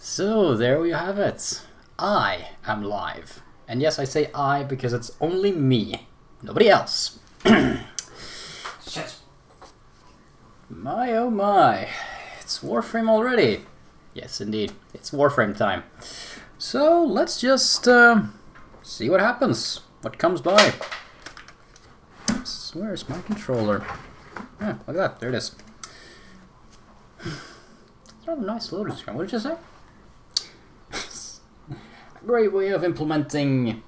So there we have it. I am live. And yes, I say I because it's only me. Nobody else. Shit. My oh my. It's Warframe already. Yes, indeed. It's Warframe time. So let's just see what happens. What comes by. Where's my controller? Yeah, look at that. There it is. It's rather nice loading screen. What did you say? A great way of implementing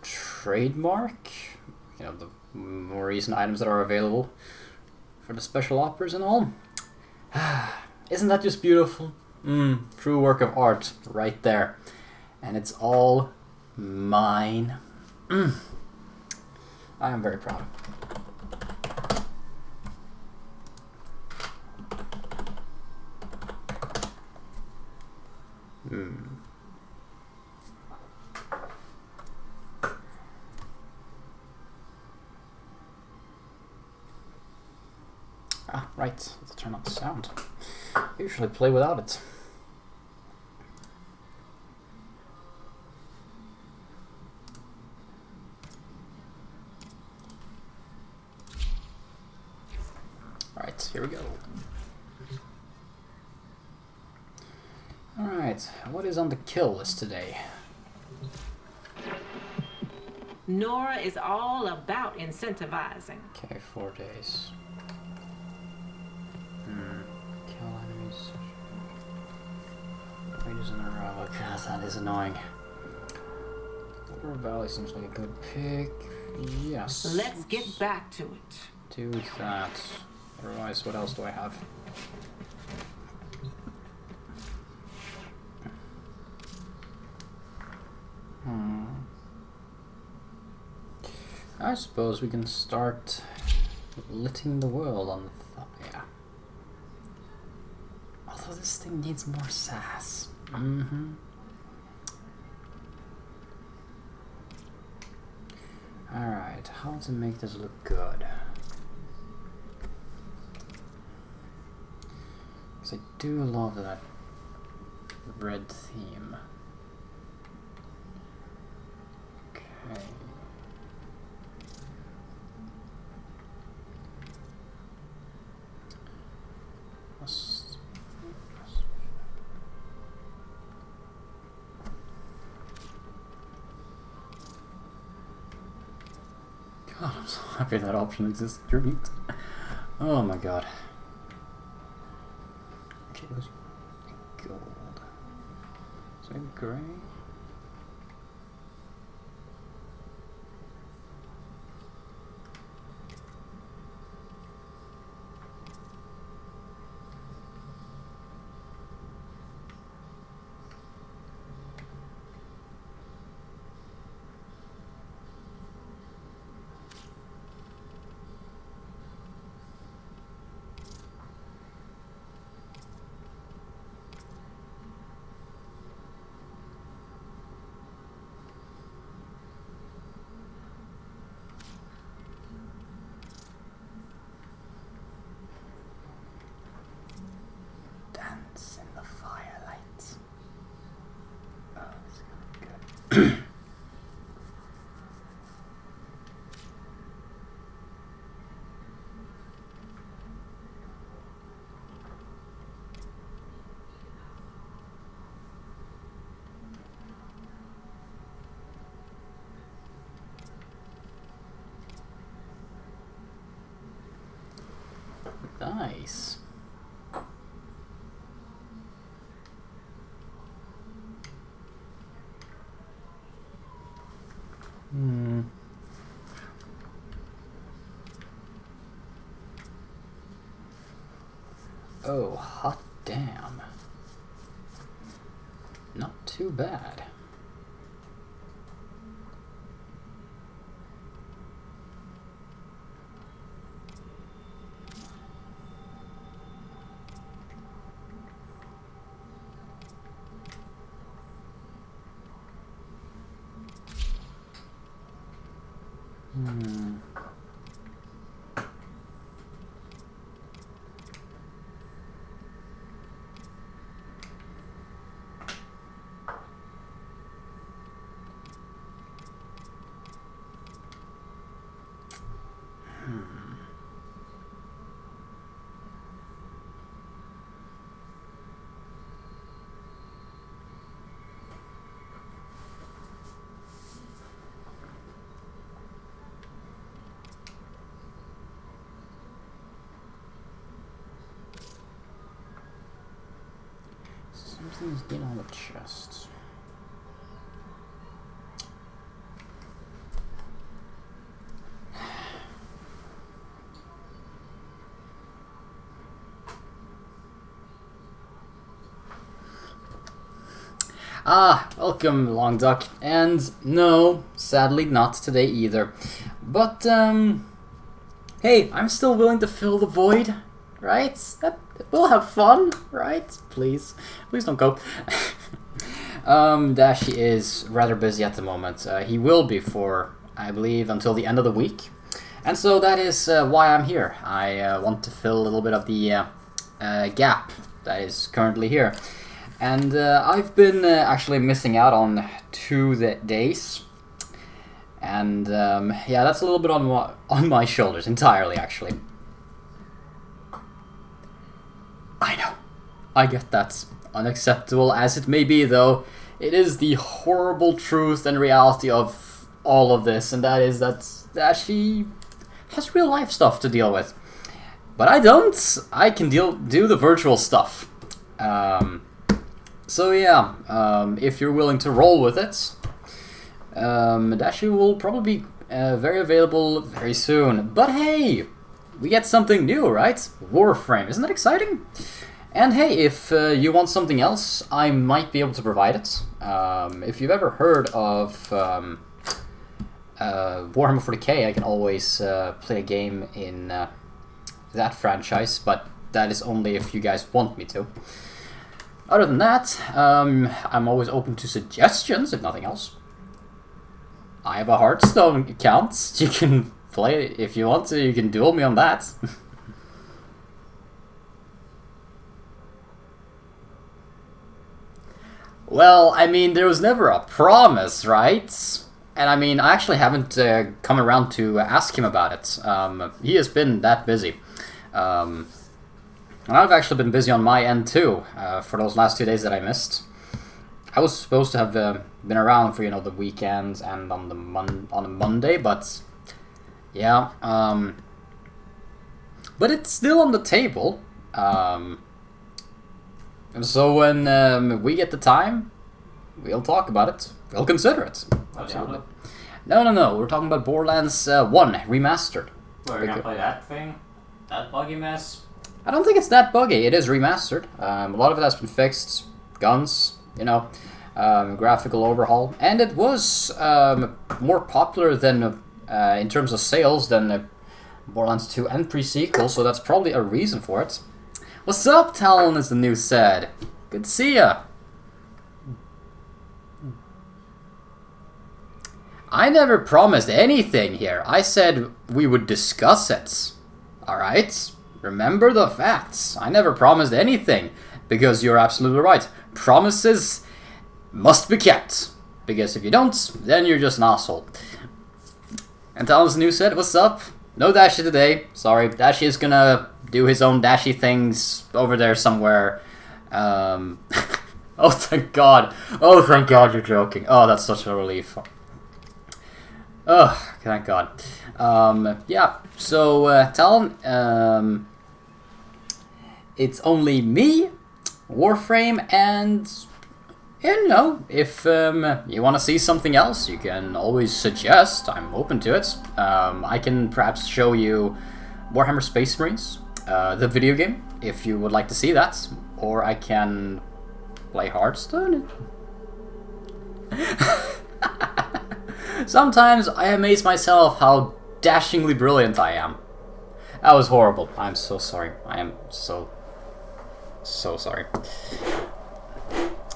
trademark. You know, the more recent items that are available for the special offers and all. Isn't that just beautiful? True work of art right there. And it's all mine. I am very proud. Ah, right. Let's turn on the sound. I usually play without it. Alright, here we go. Alright, what is on the kill list today? Nora is all about incentivizing. Okay, 4 days. Kill enemies. Wages in a row. God, that is annoying. River Valley seems like a good pick. Yes. Let's get back to it. Do that. Otherwise, what else do I have? I suppose we can start lighting the world on fire. Although this thing needs more sass. Alright, how to make this look good? Because I do love that red theme. Okay. God, I'm so happy that option exists. Oh my god. Okay, let's gold. Is that gray? In the firelight. Oh, this is gonna be good. Nice. Oh, hot damn. Not too bad. Nothing's been on the chest. Ah, welcome, Long Duck. And no, sadly not today either. But, hey, I'm still willing to fill the void, right? We'll have fun, right? Please don't go. Dashi is rather busy at the moment. He will be for, I believe, until the end of the week. And so that is why I'm here. I want to fill a little bit of the gap that is currently here. And I've been actually missing out on 2 days. And yeah, that's a little bit on my shoulders entirely, actually. I know. I get that. Unacceptable as it may be, though, it is the horrible truth and reality of all of this, and that is that she has real life stuff to deal with. But I don't. I can do the virtual stuff. So yeah, if you're willing to roll with it, Dashi will probably be very available very soon. But hey, we get something new, right? Warframe, isn't that exciting? And hey, if you want something else, I might be able to provide it. If you've ever heard of Warhammer 40k, I can always play a game in that franchise, but that is only if you guys want me to. Other than that, I'm always open to suggestions, if nothing else. I have a Hearthstone account. You can play it if you want to. You can duel me on that. Well, I mean, there was never a promise, right? And I mean, I actually haven't come around to ask him about it. He has been that busy. And I've actually been busy on my end too, for those last 2 days that I missed. I was supposed to have been around for, you know, the weekends and on a Monday, but yeah. But it's still on the table. And so when we get the time, we'll talk about it. We'll consider it. Absolutely. No. We're talking about Borderlands 1 Remastered. We're gonna play that thing? That buggy mess? I don't think it's that buggy. It is remastered. A lot of it has been fixed. Guns, you know, graphical overhaul. And it was more popular than, in terms of sales, than Borderlands 2 and pre-sequel, so that's probably a reason for it. What's up, Talon, as the news said. Good to see ya. I never promised anything here. I said we would discuss it. Alright? Remember the facts. I never promised anything. Because you're absolutely right. Promises must be kept. Because if you don't, then you're just an asshole. And Talon's news said, what's up? No Dashi today. Sorry, Dashi is gonna do his own Dashi things over there somewhere. Oh, thank God. Oh, thank God you're joking. Oh, that's such a relief. Oh, thank God. Yeah, so, Talon, it's only me, Warframe, and, you know, if you want to see something else, you can always suggest. I'm open to it. I can perhaps show you Warhammer Space Marines, the video game, if you would like to see that. Or I can play Hearthstone. Sometimes I amaze myself how dashingly brilliant I am. That was horrible. I'm so sorry. I am so sorry.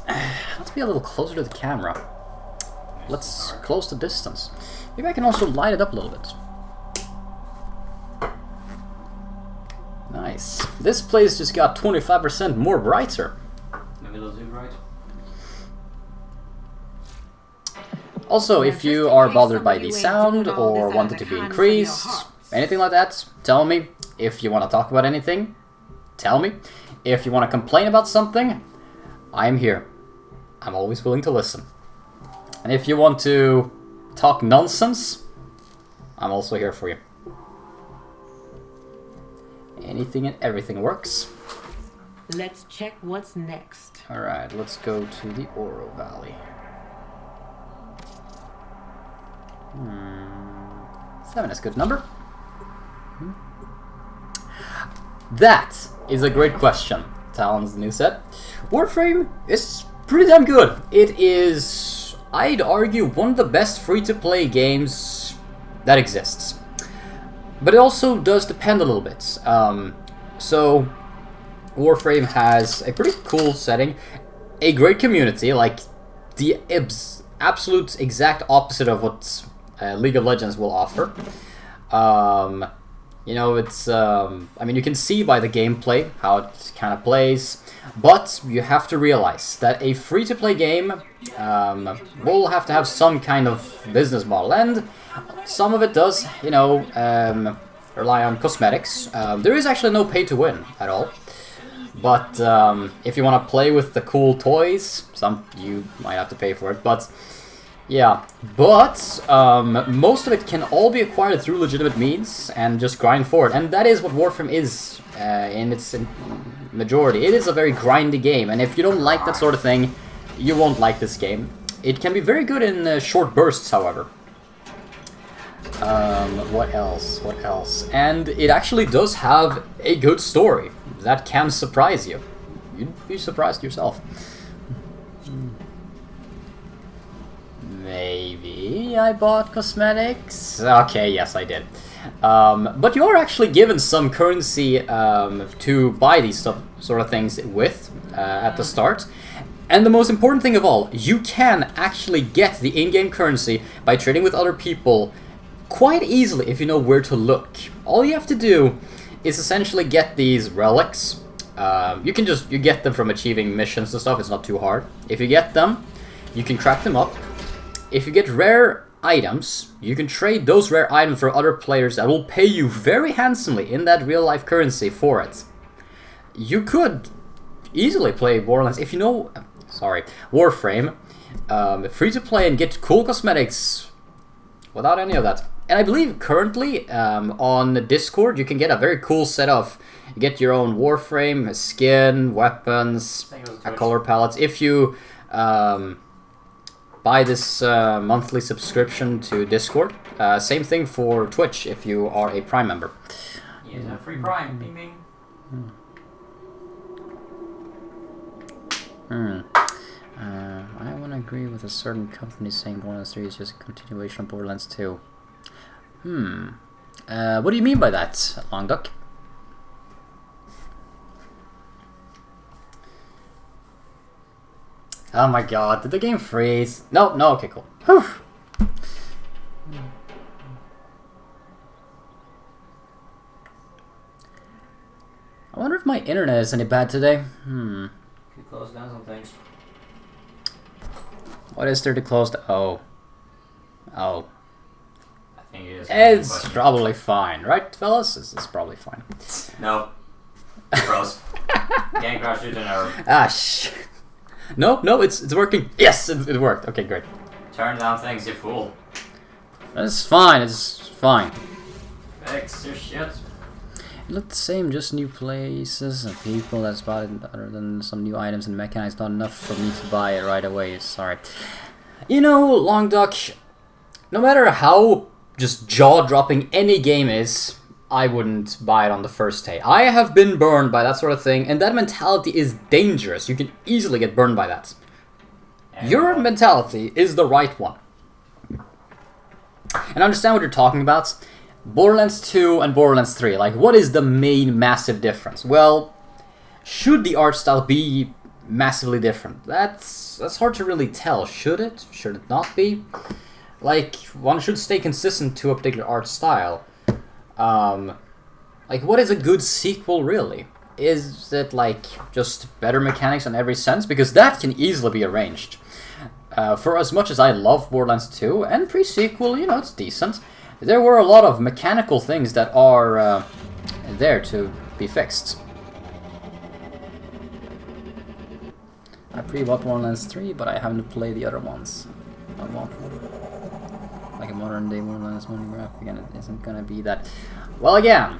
Let's be a little closer to the camera. Let's close the distance. Maybe I can also light it up a little bit. Nice. This place just got 25% more brighter. Maybe they'll do right. Also, if you are bothered by the sound or want it to be increased, anything like that, tell me. If you want to talk about anything, tell me. If you want to complain about something, I am here. I'm always willing to listen. And if you want to talk nonsense, I'm also here for you. Anything and everything works. Let's check what's next. Alright, let's go to the Oro Valley. 7 is a good number. That is a great question. Talon's new set. Warframe is pretty damn good. It is, I'd argue, one of the best free-to-play games that exists. But it also does depend a little bit. So, Warframe has a pretty cool setting, a great community, like the absolute exact opposite of what League of Legends will offer. You know, it's, I mean, you can see by the gameplay how it kind of plays, but you have to realize that a free-to-play game will have to have some kind of business model, and some of it does, you know, rely on cosmetics. There is actually no pay-to-win at all, but if you want to play with the cool toys, you might have to pay for it, but... yeah, but most of it can all be acquired through legitimate means and just grind for it. And that is what Warframe is in its majority. It is a very grindy game, and if you don't like that sort of thing, you won't like this game. It can be very good in short bursts, however. What else? What else? And it actually does have a good story that can surprise you. You'd be surprised yourself. Maybe I bought cosmetics? Okay, yes, I did. But you are actually given some currency to buy these sort of things with at the start. And the most important thing of all, you can actually get the in-game currency by trading with other people quite easily if you know where to look. All you have to do is essentially get these relics. You get them from achieving missions and stuff, it's not too hard. If you get them, you can craft them up. If you get rare items, you can trade those rare items for other players that will pay you very handsomely in that real-life currency for it. You could easily play Borderlands if you know... Warframe, free-to-play and get cool cosmetics without any of that. And I believe currently on Discord you can get a very cool set of... you get your own Warframe, a skin, weapons, a color palettes. If you... buy this monthly subscription to Discord. Same thing for Twitch if you are a Prime member. Yeah, free Prime. Bing bing. I want to agree with a certain company saying Borderlands 3 is just a continuation of Borderlands 2. What do you mean by that, Long Duck? Oh my god, did the game freeze? No, okay, cool. Whew. I wonder if my internet is any bad today. You close down some things. What is there to close down? Oh. I think it is. It's probably fine, right, fellas? It's probably fine. No. Froze. Game crash due to an error. Ah, shit. No, it's working. Yes, it worked. Okay, great. Turn down things, you fool. It's fine, Fix your shit. It looked the same, just new places and people that's bought it other than some new items and mechanics. Not enough for me to buy it right away, sorry. You know, Long Duck, no matter how just jaw-dropping any game is, I wouldn't buy it on the first day. I have been burned by that sort of thing, and that mentality is dangerous. You can easily get burned by that. Your mentality is the right one. And I understand what you're talking about. Borderlands 2 and Borderlands 3, like, what is the main massive difference? Well, should the art style be massively different? That's hard to really tell. Should it? Should it not be? Like, one should stay consistent to a particular art style. Like, what is a good sequel, really? Is it, like, just better mechanics in every sense? Because that can easily be arranged. For as much as I love Borderlands 2, and pre-sequel, you know, it's decent, there were a lot of mechanical things that are there to be fixed. I pre-bought Borderlands 3, but I haven't played the other ones. I want one. Like a modern day Borderlands money graphic, and it isn't gonna be that. Well, again,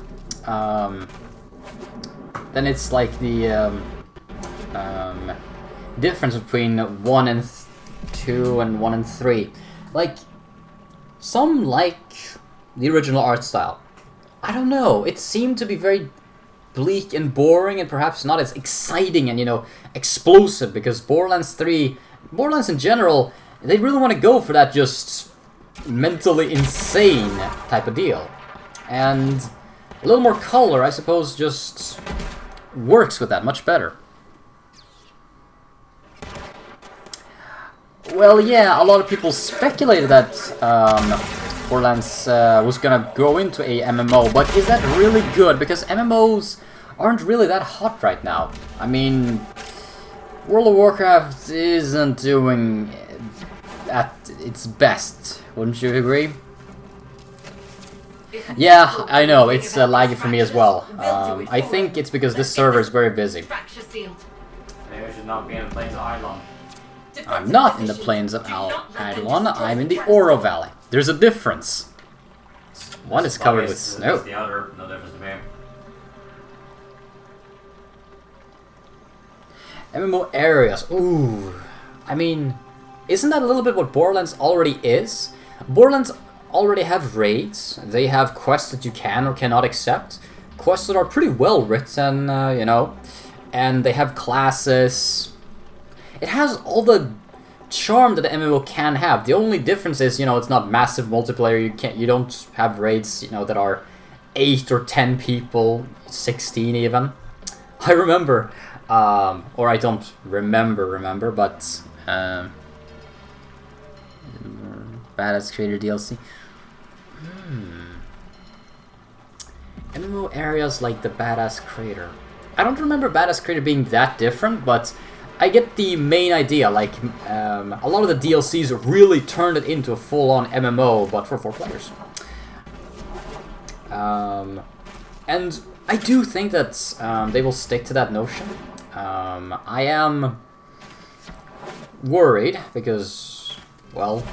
then it's like the difference between 1 and 2 and 1 and 3. Like, some like the original art style. I don't know, it seemed to be very bleak and boring and perhaps not as exciting and, you know, explosive, because Borderlands in general, they really want to go for that just mentally insane type of deal. And a little more color, I suppose, just works with that much better. Well, yeah, a lot of people speculated that Borderlands was gonna go into a MMO, but is that really good? Because MMOs aren't really that hot right now. I mean, World of Warcraft isn't doing at its best, wouldn't you agree? Yeah, I know, it's laggy for me as well. I think it's because this server is very busy. Maybe we should not be in the Plains of Eidolon. I'm not in the Plains of Eidolon, I'm in the Oro Valley. There's a difference. One is covered with snow. The other, no difference to me. MMO areas, ooh. I mean, isn't that a little bit what Borderlands already is? Borderlands already have raids, they have quests that you can or cannot accept. Quests that are pretty well written, you know, and they have classes. It has all the charm that an MMO can have. The only difference is, you know, it's not massive multiplayer. You don't have raids, you know, that are 8 or 10 people, 16 even. I remember, or I don't remember, but Badass Creator DLC. MMO areas like the Badass Creator. I don't remember Badass Creator being that different, but I get the main idea. Like, a lot of the DLCs really turned it into a full-on MMO, but for 4 players. And I do think that they will stick to that notion. I am worried because, well,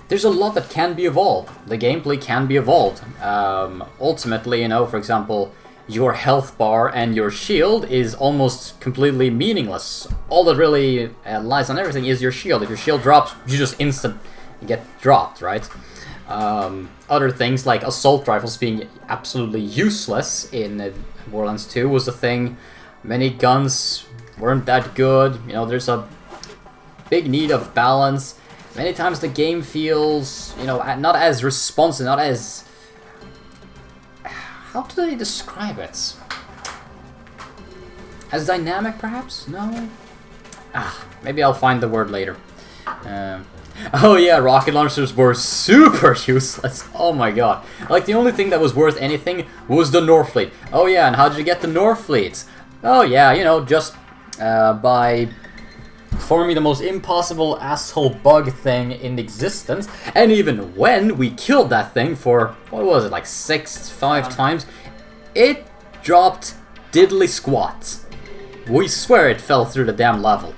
there's a lot that can be evolved. The gameplay can be evolved. Ultimately, you know, for example, your health bar and your shield is almost completely meaningless. All that really lies on everything is your shield. If your shield drops, you just get dropped, right? Other things like assault rifles being absolutely useless in Borderlands 2 was a thing. Many guns weren't that good. You know, there's a big need of balance. Many times the game feels, you know, not as responsive, not as... How do they describe it? As dynamic, perhaps? No? Maybe I'll find the word later. Oh yeah, rocket launchers were super useless. Oh my god. Like, the only thing that was worth anything was the Northfleet. Oh yeah, and how did you get the Northfleet? Oh yeah, you know, just by forming the most impossible asshole bug thing in existence. And even when we killed that thing for, what was it, like 5 times, it dropped diddly squat. We swear it fell through the damn level.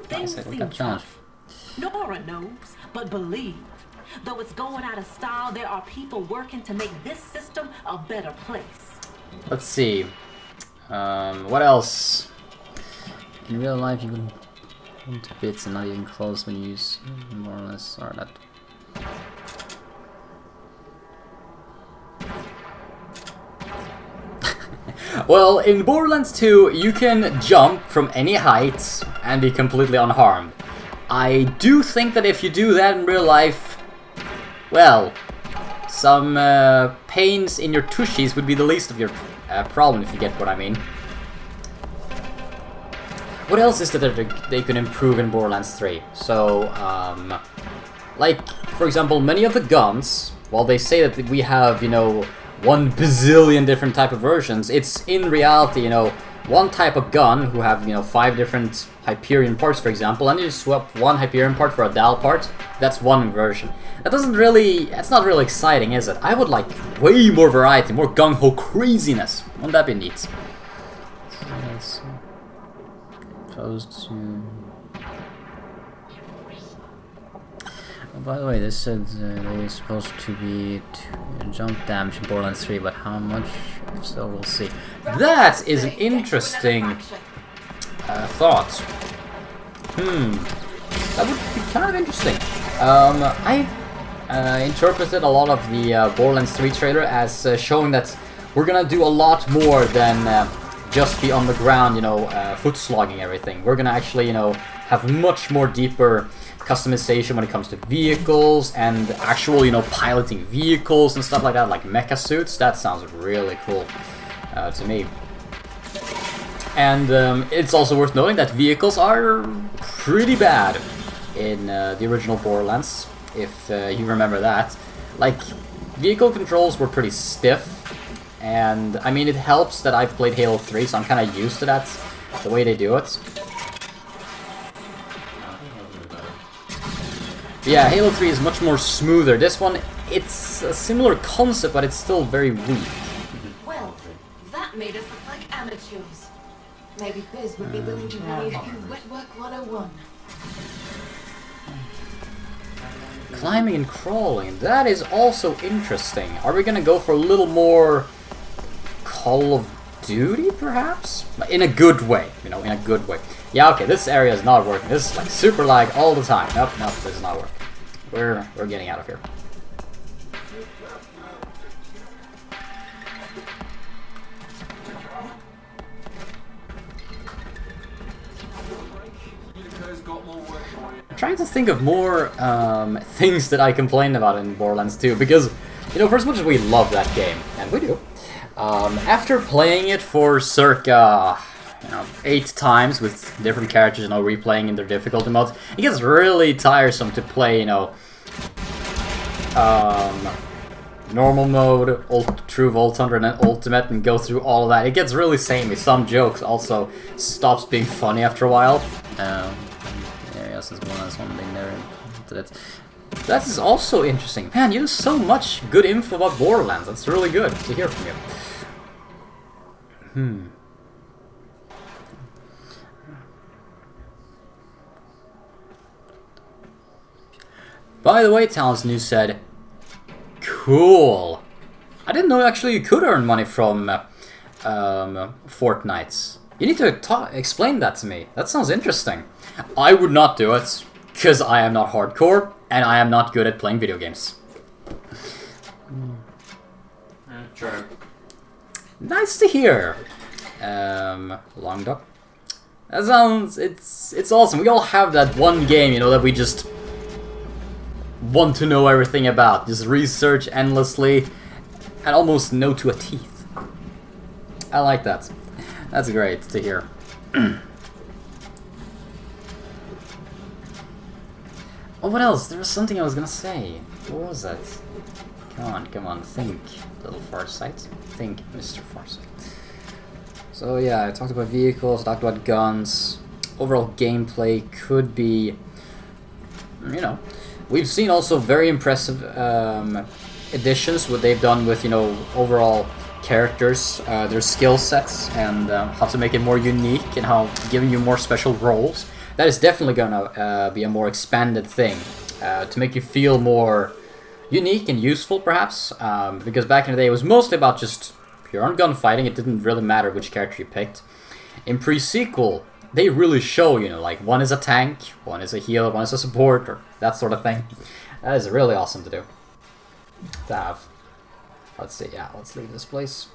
Things seem tough. Nora knows, but believe. Though it's going out of style, there are people working to make this system a better place. Let's see. What else? In real life, you can into bits and not even close when you use more or less, or that. Well, in Borderlands 2, you can jump from any height and be completely unharmed. I do think that if you do that in real life, well, some pains in your tushies would be the least of your problem, if you get what I mean. What else is that they could improve in Borderlands 3? So, like, for example, many of the guns, while they say that we have, you know, 1 bazillion different type of versions, it's in reality, you know, one type of gun who have, you know, 5 different Hyperion parts, for example, and you swap 1 Hyperion part for a Dal part. That's one version. That's not really exciting, is it? I would like way more variety, more gung-ho craziness. Wouldn't that be neat? Close to... by the way, this said there was supposed to be jump damage in Borderlands 3, but how much? So we'll see. That is an interesting thought. That would be kind of interesting. I interpreted a lot of the Borderlands 3 trailer as showing that we're gonna do a lot more than just be on the ground, you know, foot slogging everything. We're gonna actually, you know, have much more deeper customization when it comes to vehicles and actual, you know, piloting vehicles and stuff like that, like mecha suits. That sounds really cool to me. And it's also worth noting that vehicles are pretty bad in the original Borderlands, if you remember that. Like, vehicle controls were pretty stiff, and I mean, it helps that I've played Halo 3, so I'm kind of used to that, the way they do it. Yeah, Halo 3 is much more smoother. This one, it's a similar concept, but it's still very weak. Well, that made us look like amateurs. Maybe Biz would be willing to run you through Wet Work 101. Climbing and crawling, that is also interesting. Are we gonna go for a little more Call of Duty, perhaps? In a good way, you know, in a good way. Yeah, okay, this area is not working. This is like super lag all the time. Nope, this is not working. We're getting out of here. I'm trying to think of more things that I complained about in Borderlands 2, because, you know, for as much as we love that game, and we do, after playing it for circa, you know, 8 times with different characters, you know, replaying in their difficulty modes, it gets really tiresome to play, you know, normal mode, True Vault Hunter, and then Ultimate, and go through all of that. It gets really samey. Some jokes also stops being funny after a while. Yes, there's one thing there. That is also interesting. Man, you have so much good info about Borderlands. That's really good to hear from you. By the way, Talents News said, cool. I didn't know actually you could earn money from Fortnite. You need to explain that to me. That sounds interesting. I would not do it, because I am not hardcore, and I am not good at playing video games. True. Nice to hear. Long Duck. That sounds, it's awesome. We all have that one game, you know, that we just want to know everything about. Just research endlessly, and almost know to a teeth. I like that. That's great to hear. Oh, what else? There was something I was gonna say. What was that? Come on, think, little Farsight. Think, Mr. Farsight. So yeah, I talked about vehicles, talked about guns. Overall gameplay could be, you know, we've seen also very impressive additions, what they've done with, you know, overall characters, their skill sets, and how to make it more unique, and how giving you more special roles. That is definitely gonna be a more expanded thing, to make you feel more unique and useful, perhaps, because back in the day it was mostly about just pure on gunfighting. It didn't really matter which character you picked. In pre-sequel, they really show, you know, like, one is a tank, one is a healer, one is a support, or that sort of thing. That is really awesome to do. To have. Let's see, yeah, let's leave this place.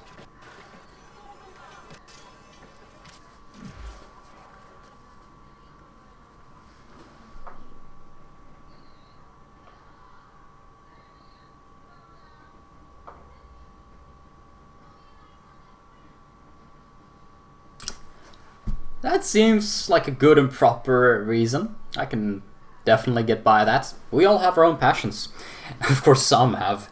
That seems like a good and proper reason. I can definitely get by that. We all have our own passions. Of course, some have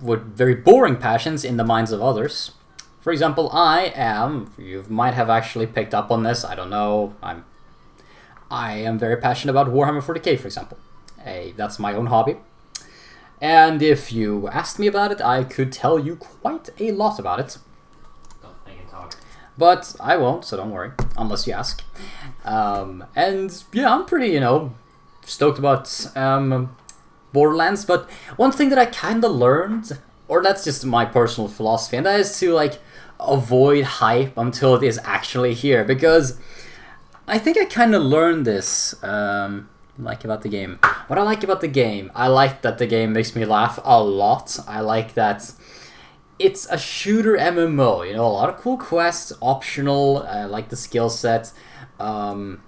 very boring passions in the minds of others. For example, you might have actually picked up on this, I don't know, I am very passionate about Warhammer 40k, for example. That's my own hobby. And if you asked me about it, I could tell you quite a lot about it. But I won't, so don't worry, unless you ask. And yeah, I'm pretty, you know, stoked about Borderlands, but one thing that I kind of learned, or that's just my personal philosophy, and that is to like avoid hype until it is actually here, because I think I kind of learned this. Like about the game. What I like about the game, I like that the game makes me laugh a lot. I like that it's a shooter MMO. You know, a lot of cool quests, optional. I like the skill set. The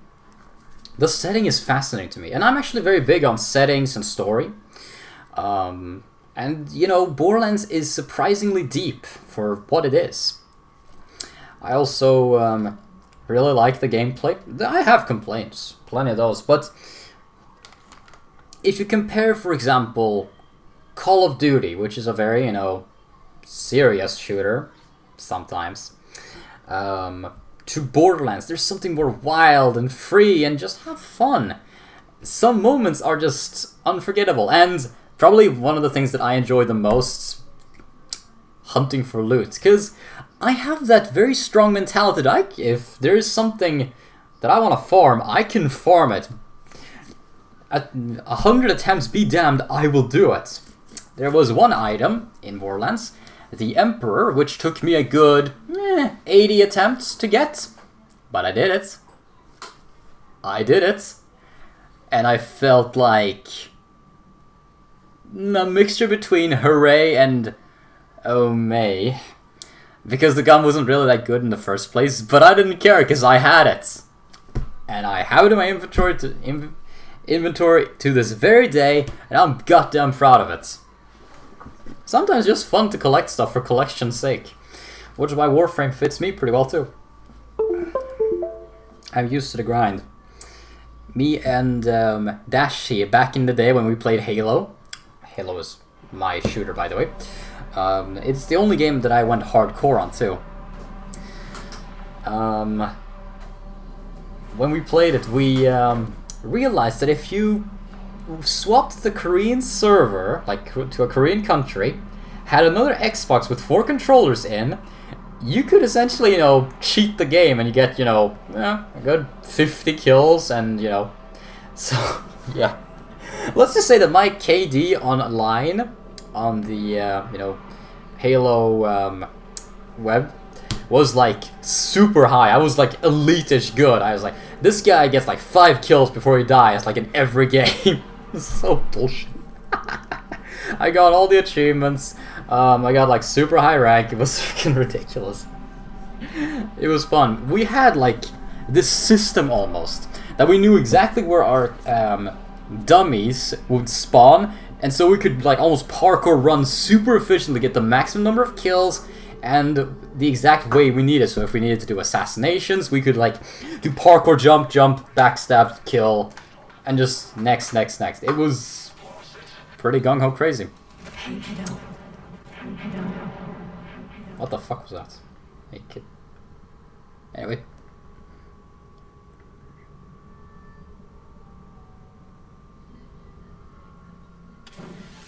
setting is fascinating to me, and I'm actually very big on settings and story. And you know, Borderlands is surprisingly deep for what it is. I also really like the gameplay. I have complaints, plenty of those, but if you compare, for example, Call of Duty, which is a very, you know, serious shooter, sometimes, to Borderlands, there's something more wild and free and just have fun. Some moments are just unforgettable, and probably one of the things that I enjoy the most, hunting for loot, because I have that very strong mentality that if there is something that I want to farm, I can farm it. At 100 attempts, be damned, I will do it. There was one item in Borderlands, the Emperor, which took me a good 80 attempts to get. But I did it. I did it. And I felt like a mixture between hooray and oh may. Because the gun wasn't really that good in the first place, but I didn't care because I had it. And I have it in my inventory to this very day, and I'm goddamn proud of it. Sometimes just fun to collect stuff for collection's sake, which is why Warframe fits me pretty well too. I'm used to the grind. Me and Dash here, back in the day when we played Halo. Halo is my shooter, by the way. It's the only game that I went hardcore on too. When we played it, we realized that if you swapped the Korean server, like to a Korean country, had another Xbox with 4 controllers in, you could essentially, you know, cheat the game and you get, you know, a good 50 kills and, you know, so, yeah. Let's just say that my KD online on the, you know, Halo web was like super high. I was like elite-ish good. I was like, this guy gets like 5 kills before he dies, like in every game. It's so bullshit. I got all the achievements. I got like super high rank. It was freaking ridiculous. It was fun. We had like this system almost that we knew exactly where our dummies would spawn, and so we could like almost parkour run super efficiently, get the maximum number of kills and the exact way we needed. So if we needed to do assassinations, we could like do parkour, jump, backstab, kill, and just next. It was pretty gung-ho crazy. What the fuck was that? Hey, kid. Anyway.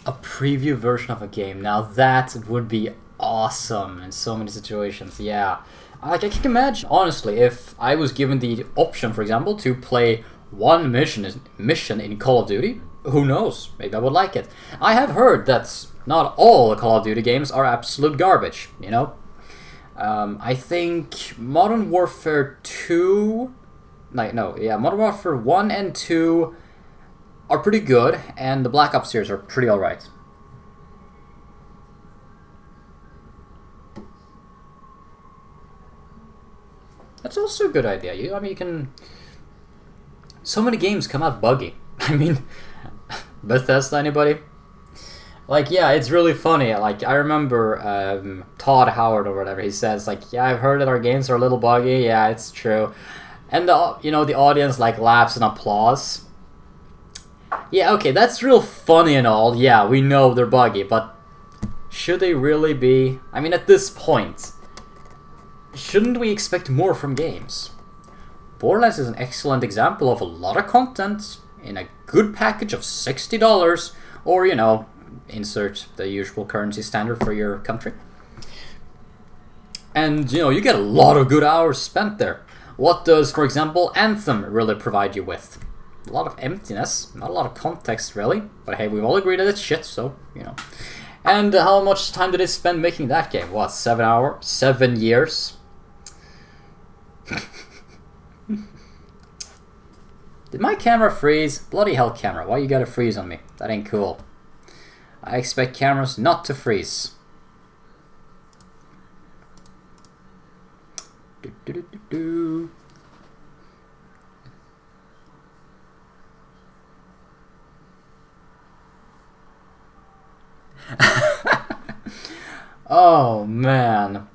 A preview version of a game. Now that would be awesome in so many situations. Yeah. Like, I can imagine, honestly, if I was given the option, for example, to play one mission in Call of Duty, who knows? Maybe I would like it. I have heard that not all the Call of Duty games are absolute garbage, you know? I think Modern Warfare 2... Modern Warfare 1 and 2 are pretty good, and the Black Ops series are pretty alright. That's also a good idea. You can... So many games come out buggy. I mean, Bethesda, anybody? Like, yeah, it's really funny. Like, I remember Todd Howard or whatever, he says, like, yeah, I've heard that our games are a little buggy. Yeah, it's true. And, the audience, like, laughs and applause. Yeah, okay, that's real funny and all. Yeah, we know they're buggy, but should they really be? I mean, at this point, shouldn't we expect more from games? Borderlands is an excellent example of a lot of content in a good package of $60, or, insert the usual currency standard for your country. And, you get a lot of good hours spent there. What does, for example, Anthem really provide you with? A lot of emptiness, not a lot of context really. But hey, we've all agreed that it's shit, so, you know. And how much time did they spend making that game? What, 7 hours? 7 years? Did my camera freeze? Bloody hell, camera, why you gotta freeze on me? That ain't cool. I expect cameras not to freeze. Do, do, do, do, do. Oh man,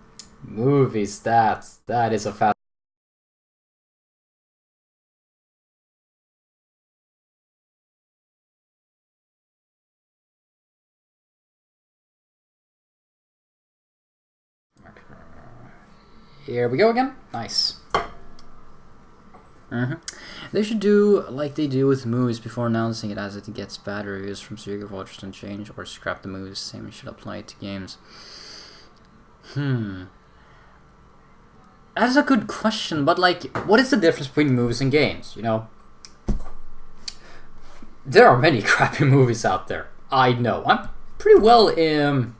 movies, that is a fast. Here we go again. Nice. They should do like they do with movies before announcing it, as it gets bad reviews from serial watchers and change or scrap the movies. Same should apply to games. That's a good question, but like, what is the difference between movies and games? You know, there are many crappy movies out there. I know. I'm pretty well informed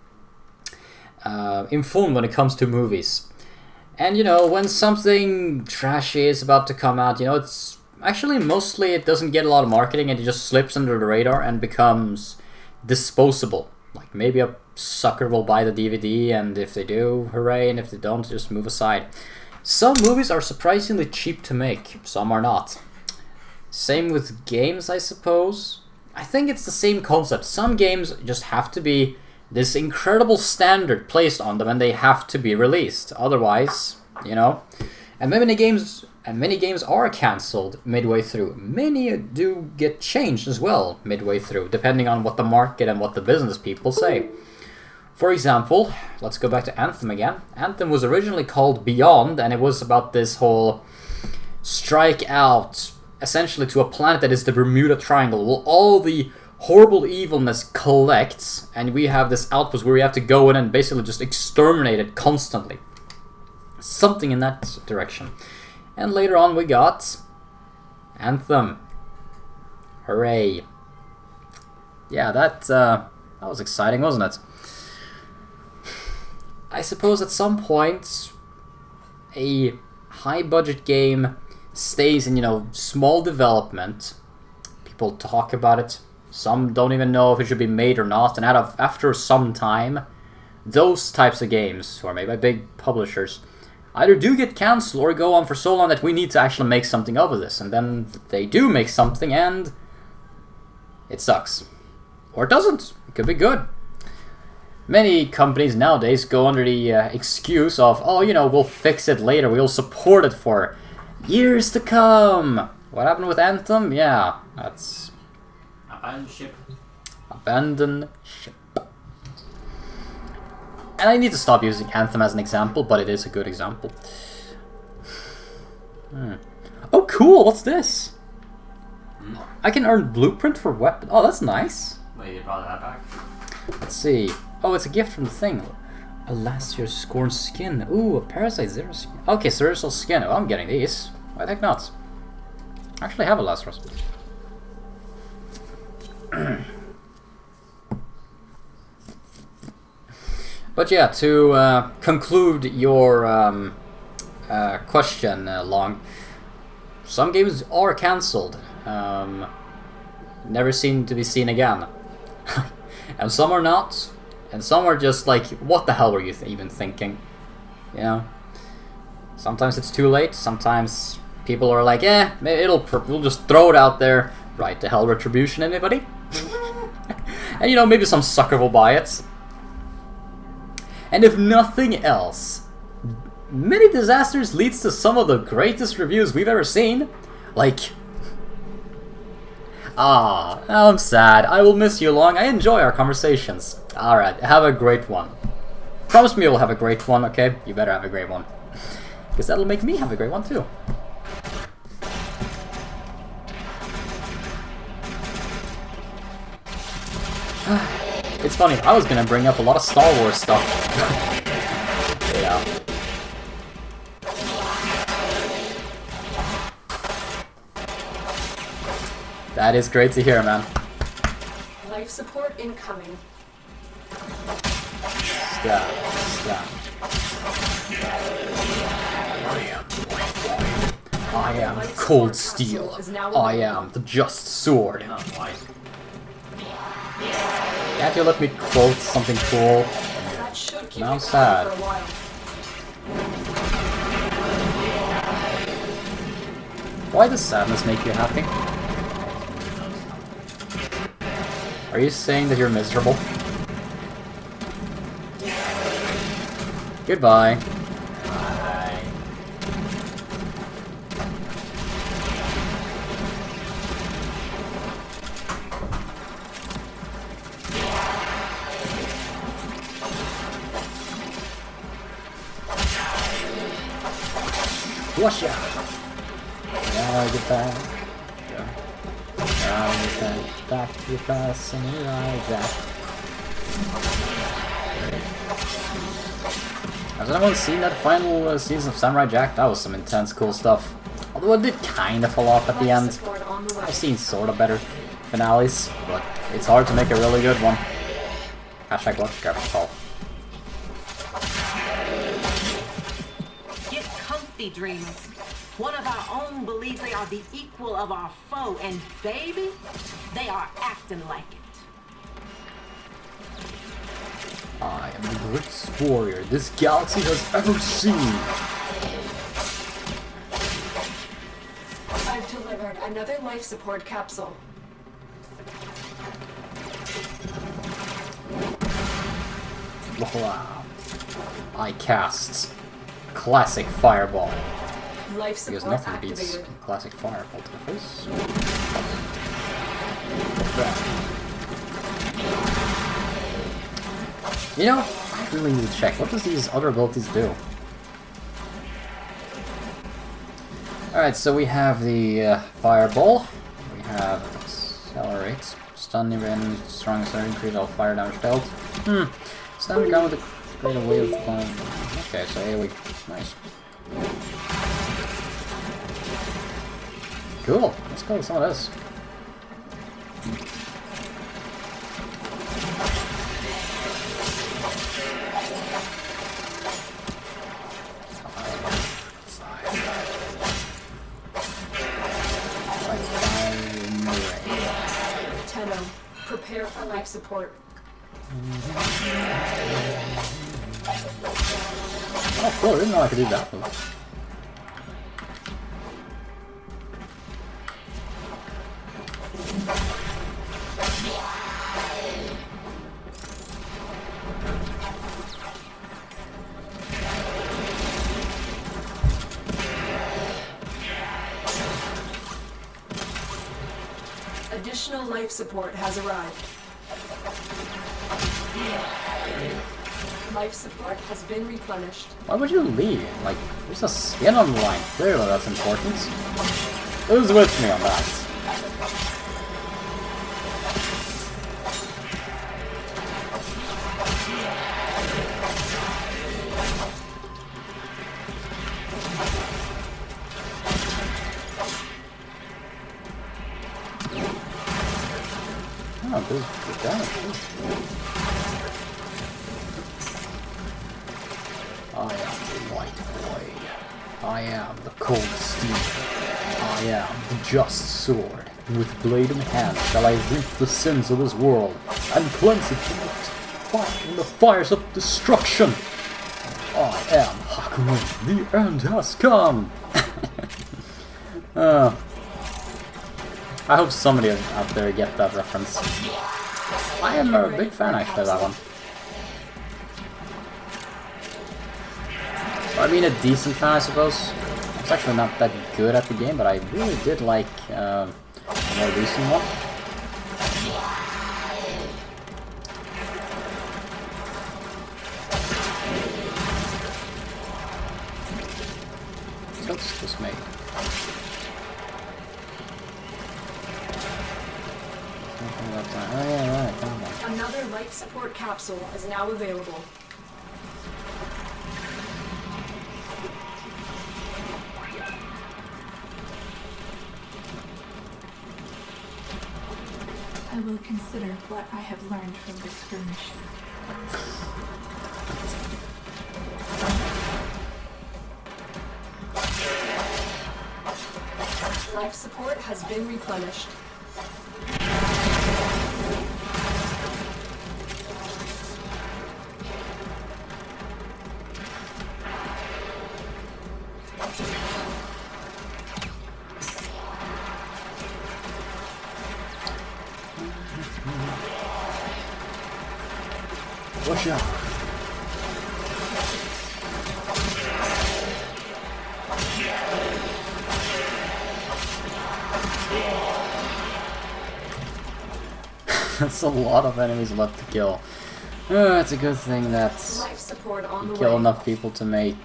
when it comes to movies. And you know, when something trashy is about to come out, you know, it's actually mostly it doesn't get a lot of marketing and it just slips under the radar and becomes disposable. Like maybe a sucker will buy the DVD, and if they do, hooray, and if they don't, just move aside. Some movies are surprisingly cheap to make, some are not. Same with games, I suppose. I think it's the same concept. Some games just have to be this incredible standard placed on them and they have to be released. Otherwise, you know. And many games are cancelled midway through. Many do get changed as well midway through, depending on what the market and what the business people say. For example, let's go back to Anthem again. Anthem was originally called Beyond, and it was about this whole strike out, essentially to a planet that is the Bermuda Triangle. Well, all the horrible evilness collects, and we have this outpost where we have to go in and basically just exterminate it constantly. Something in that direction. And later on we got Anthem. Hooray. Yeah, that was exciting, wasn't it? I suppose at some point a high budget game stays in, you know, small development. People talk about it. Some don't even know if it should be made or not, and after some time, those types of games, who are made by big publishers, either do get cancelled or go on for so long that we need to actually make something of this, and then they do make something and it sucks. Or it doesn't. It could be good. Many companies nowadays go under the excuse of, oh, you know, we'll fix it later, we'll support it for years to come. What happened with Anthem? Yeah, that's... Abandon ship. Abandon ship. And I need to stop using Anthem as an example, but it is a good example. Oh, cool! What's this? I can earn blueprint for weapon. Oh, that's nice. Wait, you brought that back? Let's see. Oh, it's a gift from the thing. A last year's scorn skin. Ooh, a Parasite Zero skin. Okay, Cerebral skin. Oh, I'm getting these. Why the heck not? I actually have a last recipe. But yeah, to conclude your question, Long, some games are cancelled, never seem to be seen again, and some are not, and some are just like, what the hell were you even thinking? You know, sometimes it's too late. Sometimes people are like, maybe we'll just throw it out there. Right to hell, Retribution, anybody? And you know, maybe some sucker will buy it. And if nothing else, many disasters leads to some of the greatest reviews we've ever seen. Like, I'm sad. I will miss you, Long. I enjoy our conversations. Alright, have a great one. Promise me you'll have a great one, okay? You better have a great one. Because that'll make me have a great one too. It's funny, I was gonna bring up a lot of Star Wars stuff. Yeah. That is great to hear, man. Life support incoming. Stab. Stab. I am cold steel. I am the just sword. Can't you let me quote something cool? That should keep Now you I'm sad. for a while. Why does sadness make you happy? Are you saying that you're miserable? Goodbye. Bye. Wash out. Now get back. Now get back to the past and ride back. Has anyone seen that final season of Samurai Jack? That was some intense, cool stuff. Although it did kind of fall off at the Life end. support on the way. I've seen sort of better finales, but it's hard to make a really good one. Hashtag watch careful call. Get comfy, dreamers. One of our own believes they are the equal of our foe, and baby, they are acting like it. I am the greatest warrior this galaxy has ever seen. I've delivered another life support capsule. Wow. I cast classic fireball. Life Because support nothing beats activated. classic fireball to the face. You know, I really need to check. What does these other abilities do? Alright, so we have the fireball. We have accelerate. Stun your enemies, strong stun, increase all fire damage dealt. Stand ground with a greater wave of fun. Okay, so AoE. Nice. Cool. Let's go with some of this. Tenno, prepare for life support. Oh, cool. I didn't know I could do that move. Additional life support has arrived. Life support has been replenished. Why would you leave? Like, there's a skin on the line. Clearly that's important. Who's with me on that? Oh, good damage. I am the light void. I am the cold steel. I am the just sword. With blade in hand shall I reap the sins of this world and cleanse it from the fires of destruction. I am Hakumen. The end has come. I hope somebody out there get that reference. I am a big fan actually of that one. I mean, a decent fan, I suppose. It's actually not that good at the game, but I really did like the more recent one. What's this make? Oh yeah, right, come on. Another life support capsule is now available. will consider what I have learned from this skirmish. Life support has been replenished. Watch out. That's a lot of enemies left to kill. It's a good thing that Life support on you the kill way. enough people to make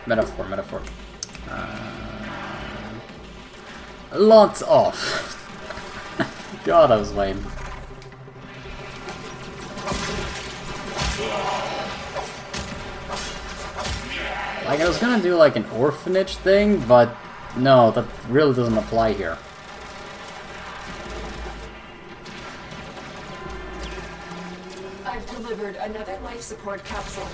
metaphor. Lots off. God, that was lame. Like, I was gonna do like an orphanage thing, but no, that really doesn't apply here. I've delivered another life support capsule.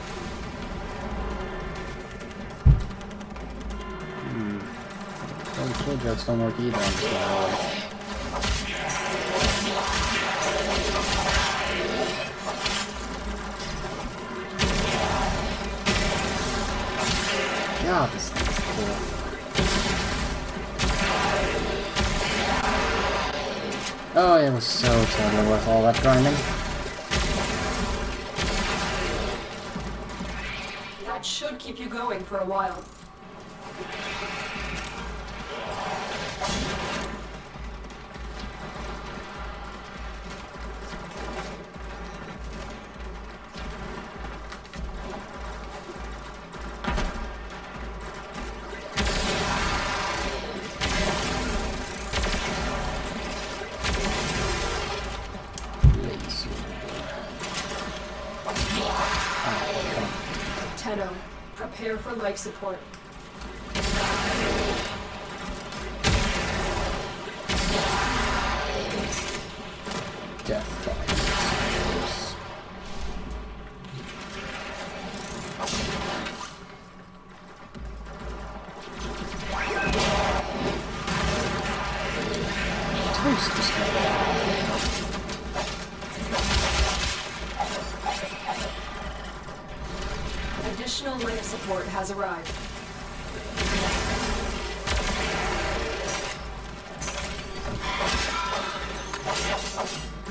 Well, kill jokes don't work either on this one, really. God, this thing's cool. Oh, it was so totally worth all that grinding. That should keep you going for a while. Tenno, prepare for life support. Death fire. Toast this guy. Additional life support has arrived.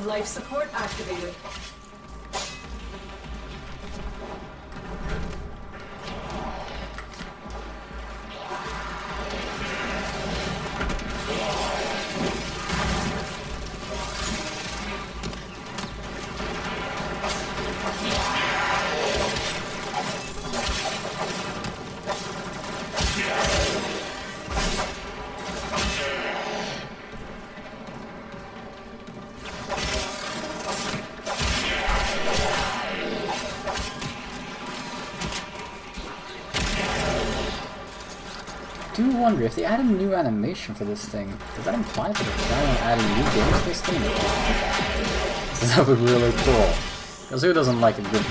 Life support activated. I do wonder if they add a new animation for this thing, does that imply that they're planning on adding new games to this thing? That would be really cool. Because who doesn't like a good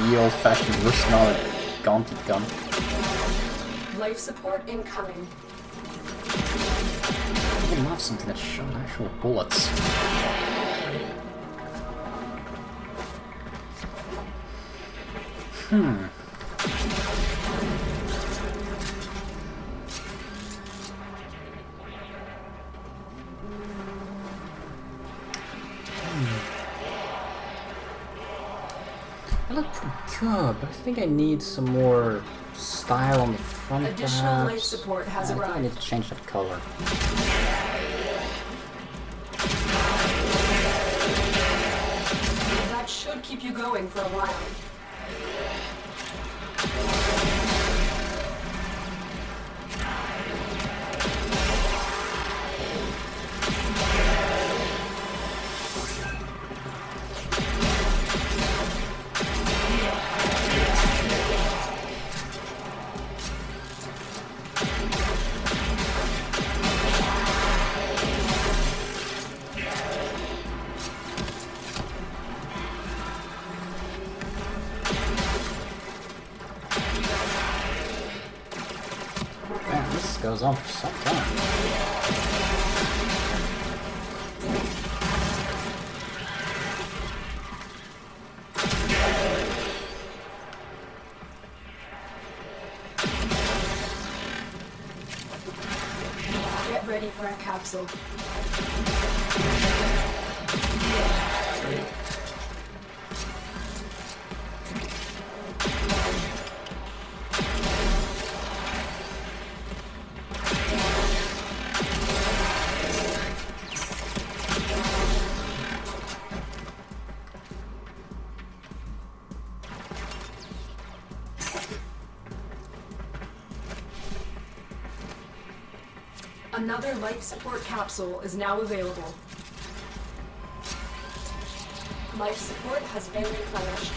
ye old-fashioned wrist-mounted gauntlet gun? Life support incoming. I would love something that shot actual bullets. They look pretty good, but I think I need some more style on the front. Additional life perhaps. support has I think I arrived. need to change that color. That should keep you going for a while. Man, this goes on for some time. Get ready for a capsule. Another life support capsule is now available. Life support has been replenished.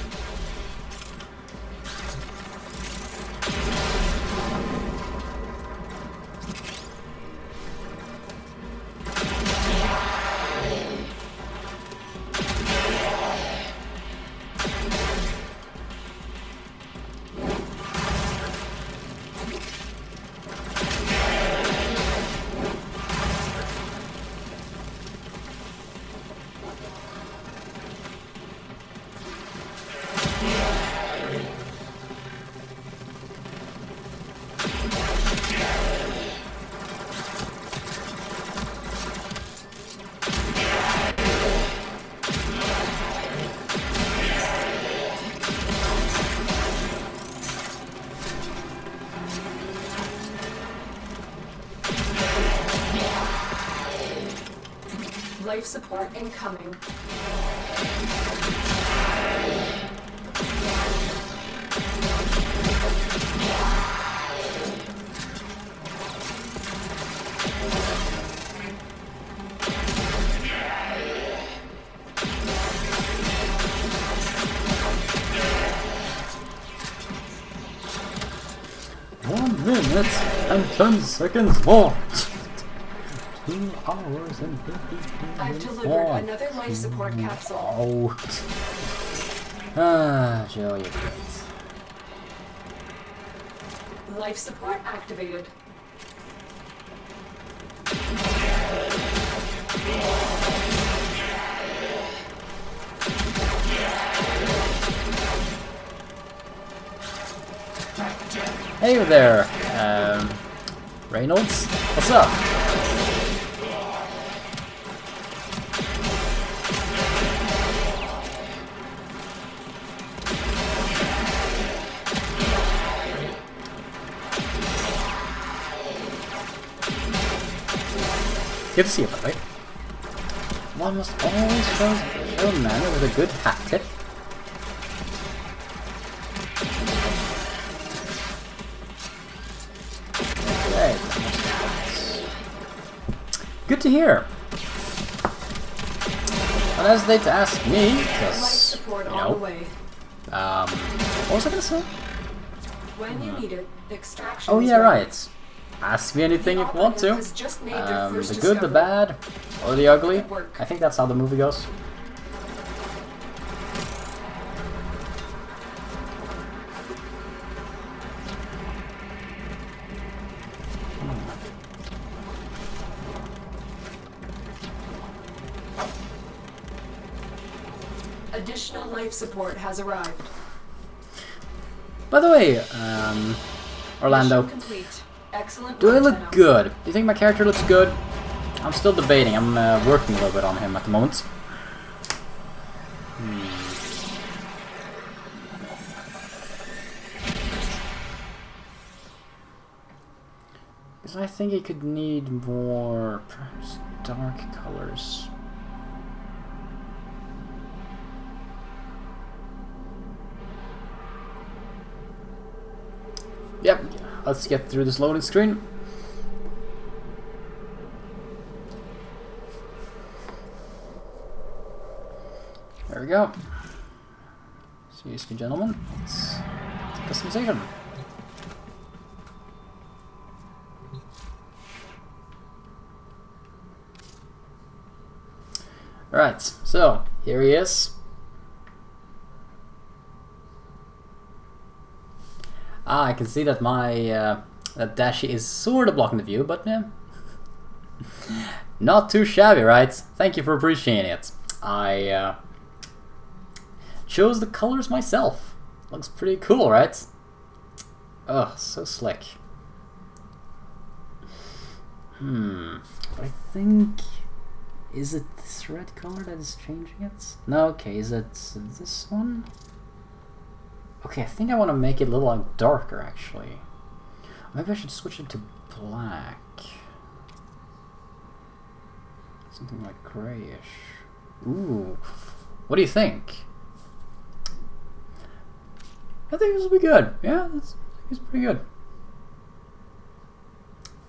Life support incoming. One minute and 10 seconds more. 2 hours and 50 I've minutes delivered more. another life support capsule. Oh. Ah, Joe, you're great. Life support activated. Hey there, Reynolds. What's up? Good to see you, by the way. One must always show a man with a good hat tip. Okay. Good to hear. Well, as they to ask me, because, you know, what was I gonna say? When you need it, extraction. Oh yeah, right. Ask me anything if you want to. The good, the bad, or the ugly. I think that's how the movie goes. Additional life support has arrived. By the way, Orlando, Mission complete. Excellent do I work, look Tenno. good? Do you think my character looks good? I'm still debating. I'm working a little bit on him at the moment. Because I think he could need more, perhaps, dark colors. Yep, let's get through this loading screen. There we go. Excuse me, gentlemen. Let's customization. Alright, so here he is. I can see that my that Dashi is sort of blocking the view, but yeah. Not too shabby, right? Thank you for appreciating it. I chose the colors myself. Looks pretty cool, right? Oh, so slick. I think... Is it this red color that is changing it? No, okay, is it this one? Okay, I think I want to make it a little like darker, actually. Maybe I should switch it to black. Something like grayish. Ooh. What do you think? I think this will be good. Yeah, it's pretty good.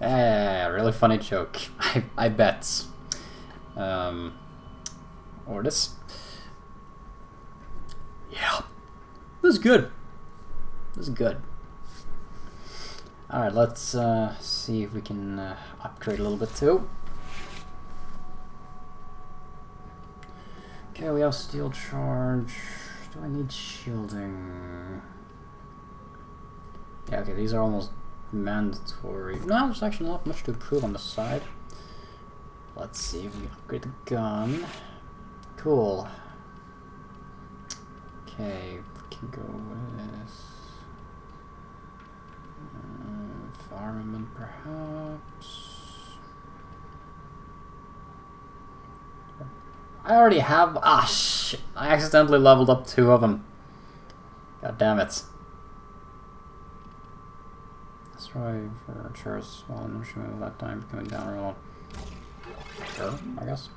Really funny joke. I bet. Or this. Yeah. This is good. This is good. Alright, let's see if we can upgrade a little bit too. Okay, we have steel charge. Do I need shielding? Yeah, okay, these are almost mandatory. No, there's actually not much to improve on the side. Let's see if we upgrade the gun. Cool. Okay, we can go with fireman perhaps. I already have. Ah, shit! I accidentally leveled up 2 of them. God damn it! Let's try for Charles one. Should move that time coming down a little. Sure, I guess.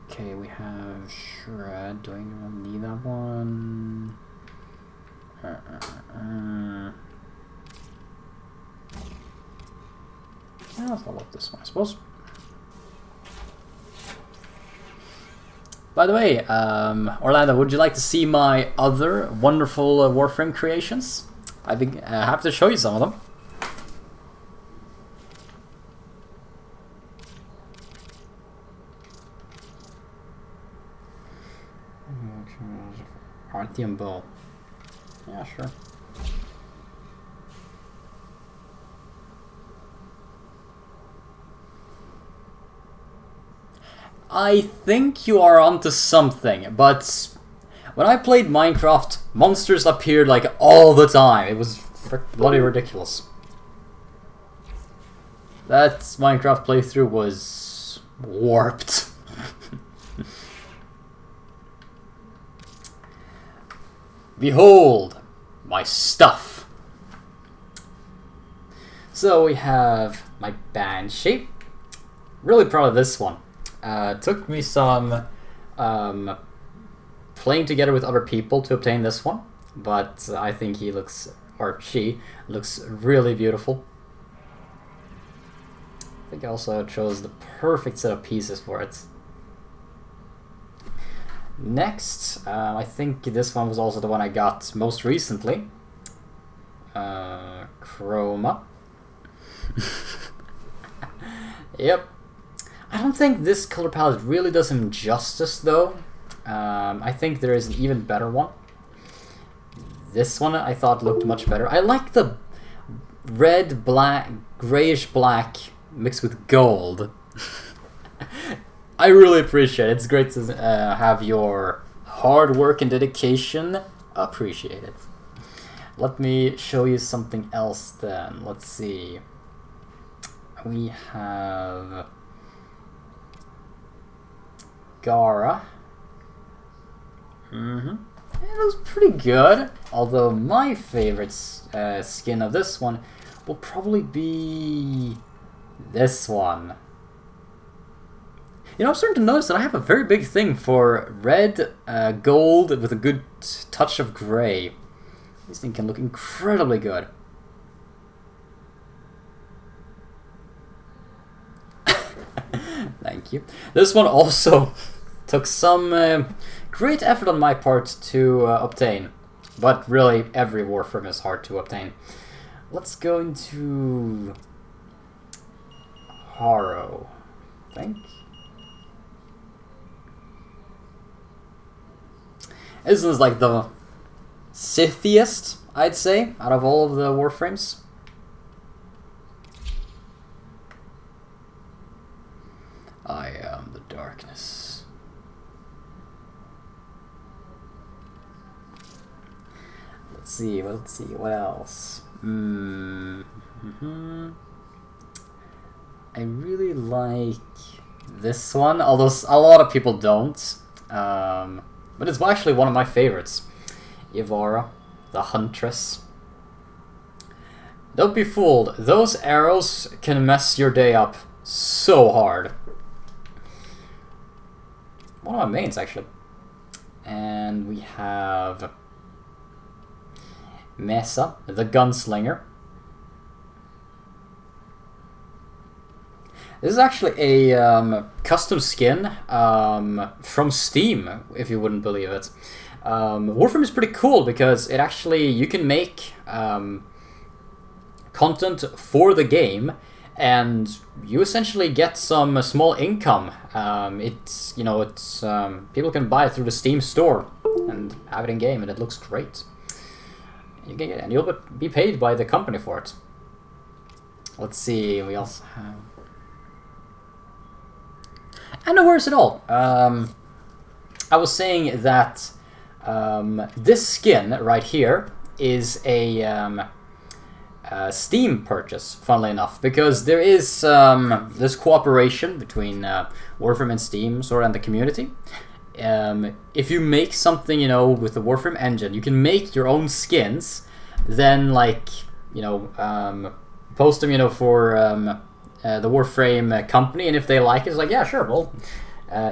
Okay, we have Shred. Do I even need that one? Yeah, let's level up this one, I suppose. By the way, Orlando, would you like to see my other wonderful Warframe creations? I'd be happy to show you some of them. Artium bow. Yeah, sure. I think you are onto something, but when I played Minecraft, monsters appeared like all the time. It was bloody ridiculous. That Minecraft playthrough was warped. Behold my stuff. So we have my Banshee. Really proud of this one. Took me some playing together with other people to obtain this one, but I think he looks, or she looks really beautiful. I think I also chose the perfect set of pieces for it. Next, I think this one was also the one I got most recently. Chroma. Yep. I don't think this color palette really does him justice, though. I think there is an even better one. This one I thought looked much better. I like the red, black, grayish black mixed with gold. I really appreciate it. It's great to have your hard work and dedication appreciated. Let me show you something else then. Let's see. We have Gara. It was pretty good. Although my favorite skin of this one will probably be this one. You know, I'm starting to notice that I have a very big thing for red, gold with a good touch of gray. This thing can look incredibly good. Thank you. This one also took some great effort on my part to obtain, but really every Warframe is hard to obtain. Let's go into Harrow, I think. This is like the Sithiest, I'd say, out of all of the Warframes. I am the darkness. Let's see, what else? I really like this one, although a lot of people don't. But it's actually one of my favorites. Ivara, the Huntress. Don't be fooled, those arrows can mess your day up so hard. One of my mains, actually. And we have Mesa, the Gunslinger. This is actually a custom skin from Steam, if you wouldn't believe it. Warframe is pretty cool because it actually, you can make content for the game, and you essentially get some small income. It's people can buy it through the Steam store and have it in game, and it looks great. You can get it, and you'll be paid by the company for it. Let's see, we also have. And no worries at all. I was saying that this skin right here is a Steam purchase, funnily enough, because there is this cooperation between Warframe and Steam, sort of, and the community. If you make something, with the Warframe engine, you can make your own skins, then, like, post them, for the Warframe company, and if they like it, it's like, yeah, sure, we'll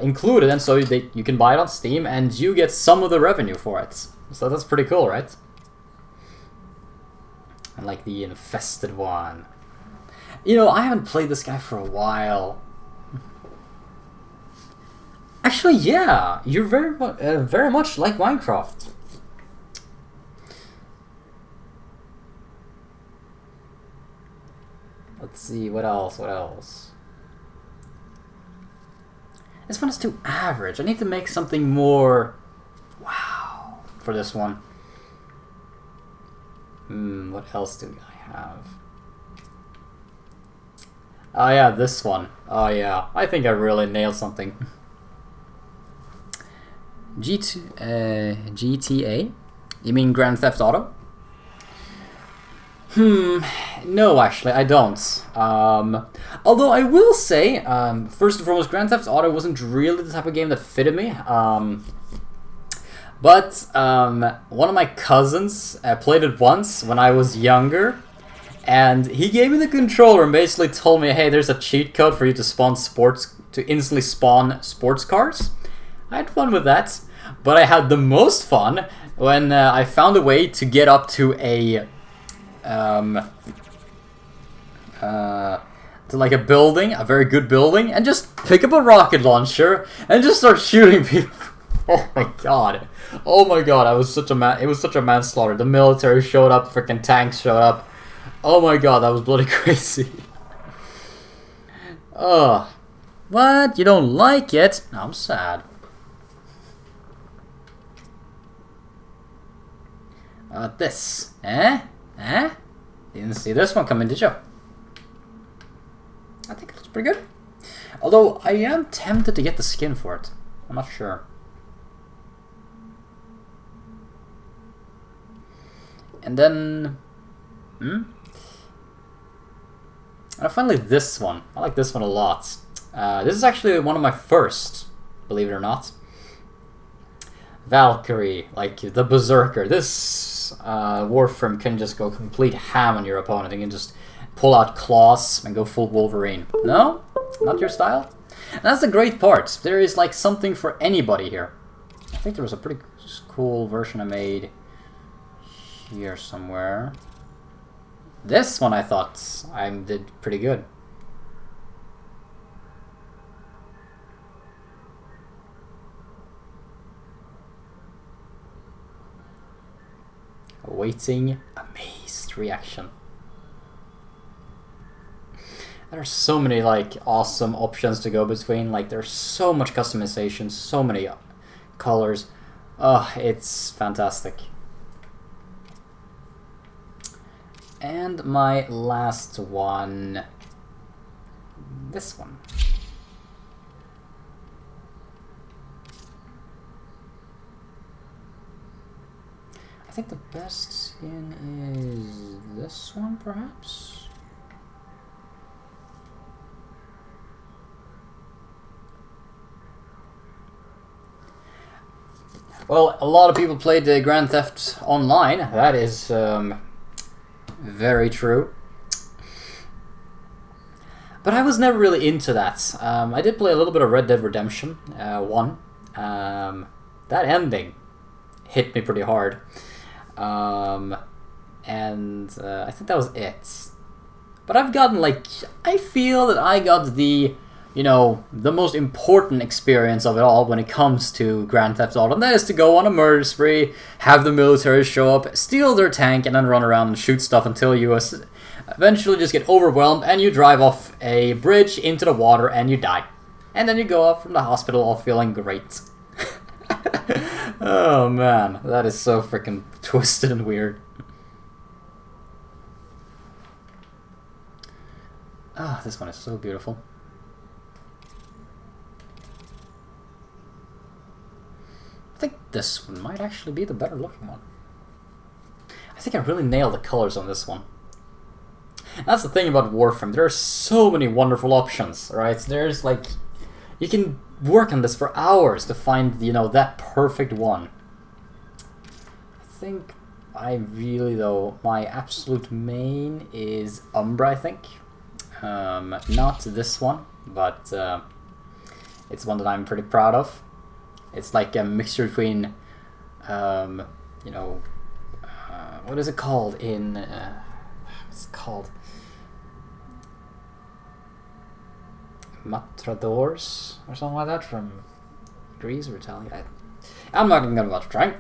include it, and so you can buy it on Steam, and you get some of the revenue for it. So that's pretty cool, right? And like the infested one. I haven't played this guy for a while. Actually, yeah, you're very much like Minecraft. Let's see, what else? This one is too average. I need to make something more wow for this one. What else do I have? Oh yeah, this one. Oh yeah, I think I really nailed something. GTA? You mean Grand Theft Auto? No, actually, I don't. Although I will say, first and foremost, Grand Theft Auto wasn't really the type of game that fitted me. But one of my cousins played it once when I was younger, and he gave me the controller and basically told me, hey, there's a cheat code for you to instantly spawn sports cars. I had fun with that, but I had the most fun when I found a way to get up to a like a building, a very good building, and just pick up a rocket launcher and just start shooting people. Oh my god. Oh my god, it was such a manslaughter. The military showed up, freaking tanks showed up. Oh my god, that was bloody crazy. What? You don't like it? I'm sad. This. Eh? Didn't see this one coming, did you? I think it looks pretty good. Although, I am tempted to get the skin for it. I'm not sure. And then... And finally this one. I like this one a lot. This is actually one of my first, believe it or not. Valkyrie, like the Berserker. This Warframe can just go complete ham on your opponent. You can just pull out claws and go full Wolverine. No? Not your style? And that's the great part. There is like something for anybody here. I think there was a pretty cool version I made here somewhere. This one I thought I did pretty good. Awaiting amazed reaction. There are so many like awesome options to go between. Like there's so much customization, so many colors. Oh, it's fantastic. And my last one, this one. I think the best skin is this one, perhaps? Well, a lot of people played the Grand Theft Online. That is very true. But I was never really into that. I did play a little bit of Red Dead Redemption 1. That ending hit me pretty hard. And I think that was it. But I've gotten, like, I feel that I got the, you know, the most important experience of it all when it comes to Grand Theft Auto, and that is to go on a murder spree, have the military show up, steal their tank, and then run around and shoot stuff until you eventually just get overwhelmed and you drive off a bridge into the water and you die. And then you go off from the hospital all feeling great. Oh man, that is so freaking twisted and weird. Ah, this one is so beautiful. I think this one might actually be the better looking one. I think I really nailed the colors on this one. That's the thing about Warframe. There are so many wonderful options, right? There's like, you can work on this for hours to find, you know, that perfect one. I think I really, though, my absolute main is Umbra, I think. Not this one, but it's one that I'm pretty proud of. It's like a mixture between, you know, what is it called in, what's it called? Matadors or something like that from Greece or Italy. I'm not even gonna bother trying.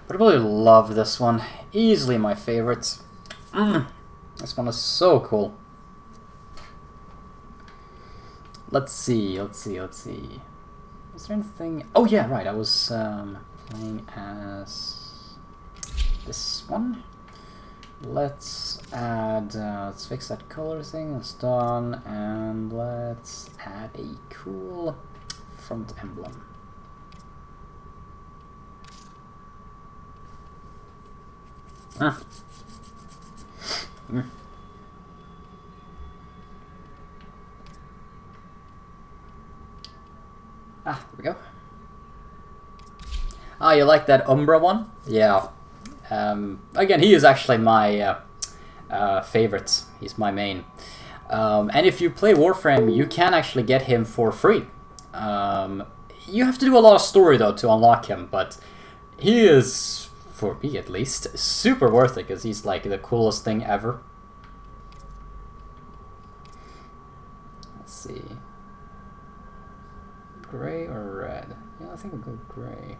But I really love this one. Easily my favorite. This one is so cool. Let's see. Is there anything? Oh yeah, right. I was playing as this one. Let's add. Let's fix that color thing. That's done, and let's add a cool front emblem. Ah. Ah, there we go. Ah, you like that Umbra one? Yeah. Again, he is actually my favorite. He's my main. And if you play Warframe, you can actually get him for free. You have to do a lot of story, though, to unlock him, but he is, for me at least, super worth it, because he's like the coolest thing ever. Let's see. Gray or red? Yeah, I think we'll go gray.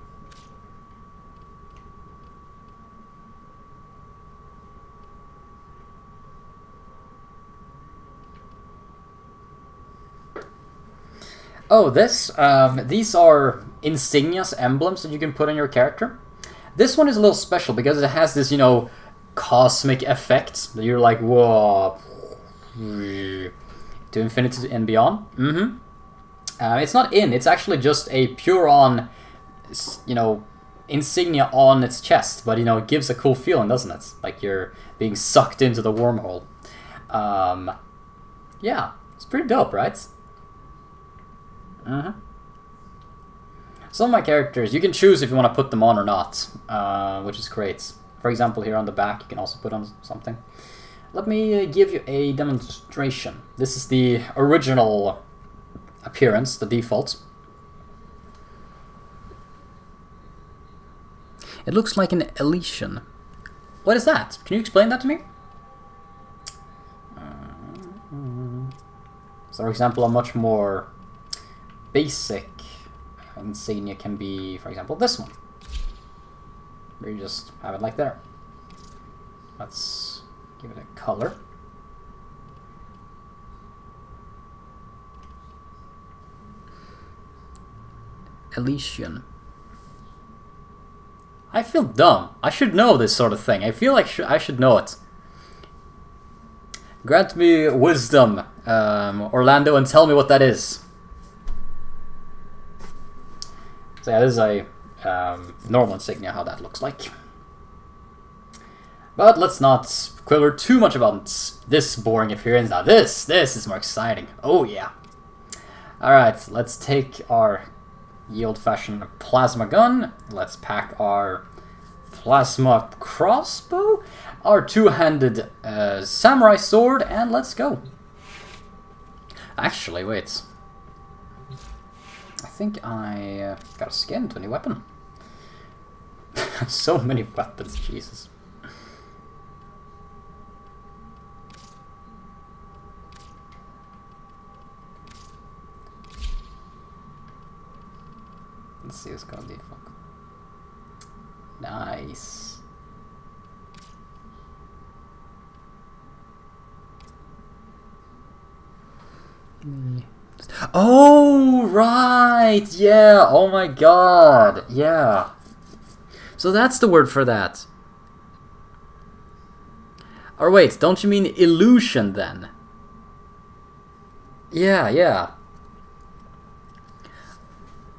Oh, these are insignias, emblems that you can put on your character. This one is a little special because it has this, you know, cosmic effect that you're like, whoa, to infinity and beyond. It's not it's actually just a pure-on, you know, insignia on its chest, but, you know, it gives a cool feeling, doesn't it? Like you're being sucked into the wormhole. Yeah, it's pretty dope, right? Some of my characters, you can choose if you want to put them on or not, which is great. For example, here on the back, you can also put on something. Let me give you a demonstration. This is the original appearance, the default. It looks like an Elysian. What is that? Can you explain that to me? So, for example, a much more basic insignia can be, for example, this one, where you just have it like there. Let's Give it a color. Elysian. I feel dumb. I should know this sort of thing. I feel like I should know it. Grant me wisdom, Orlando, and tell me what that is. So yeah, this is a normal insignia, how that looks like. But let's not quiver too much about this boring appearance. Now this is more exciting. Oh yeah. Alright, let's take our old-fashioned plasma gun. Let's pack our plasma crossbow, our two-handed samurai sword, and let's go. Actually, wait. I think I got a skin to a new weapon. So many weapons, Jesus. Let's see what's gonna be. Fuck. Nice. Oh, right! Yeah, oh my god, yeah. So that's the word for that. Or wait, don't you mean illusion then? Yeah, yeah.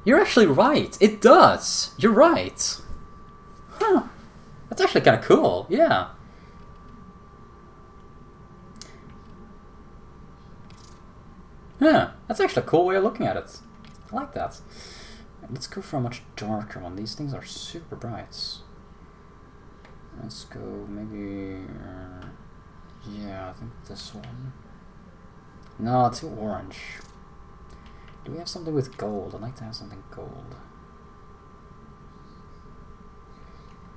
You're actually right, it does. You're right. Huh. That's actually kind of cool, yeah. Yeah, that's actually a cool way of looking at it. I like that. Let's go for a much darker one. These things are super bright. Let's go maybe... yeah, I think this one. No, too orange. Do we have something with gold? I'd like to have something gold.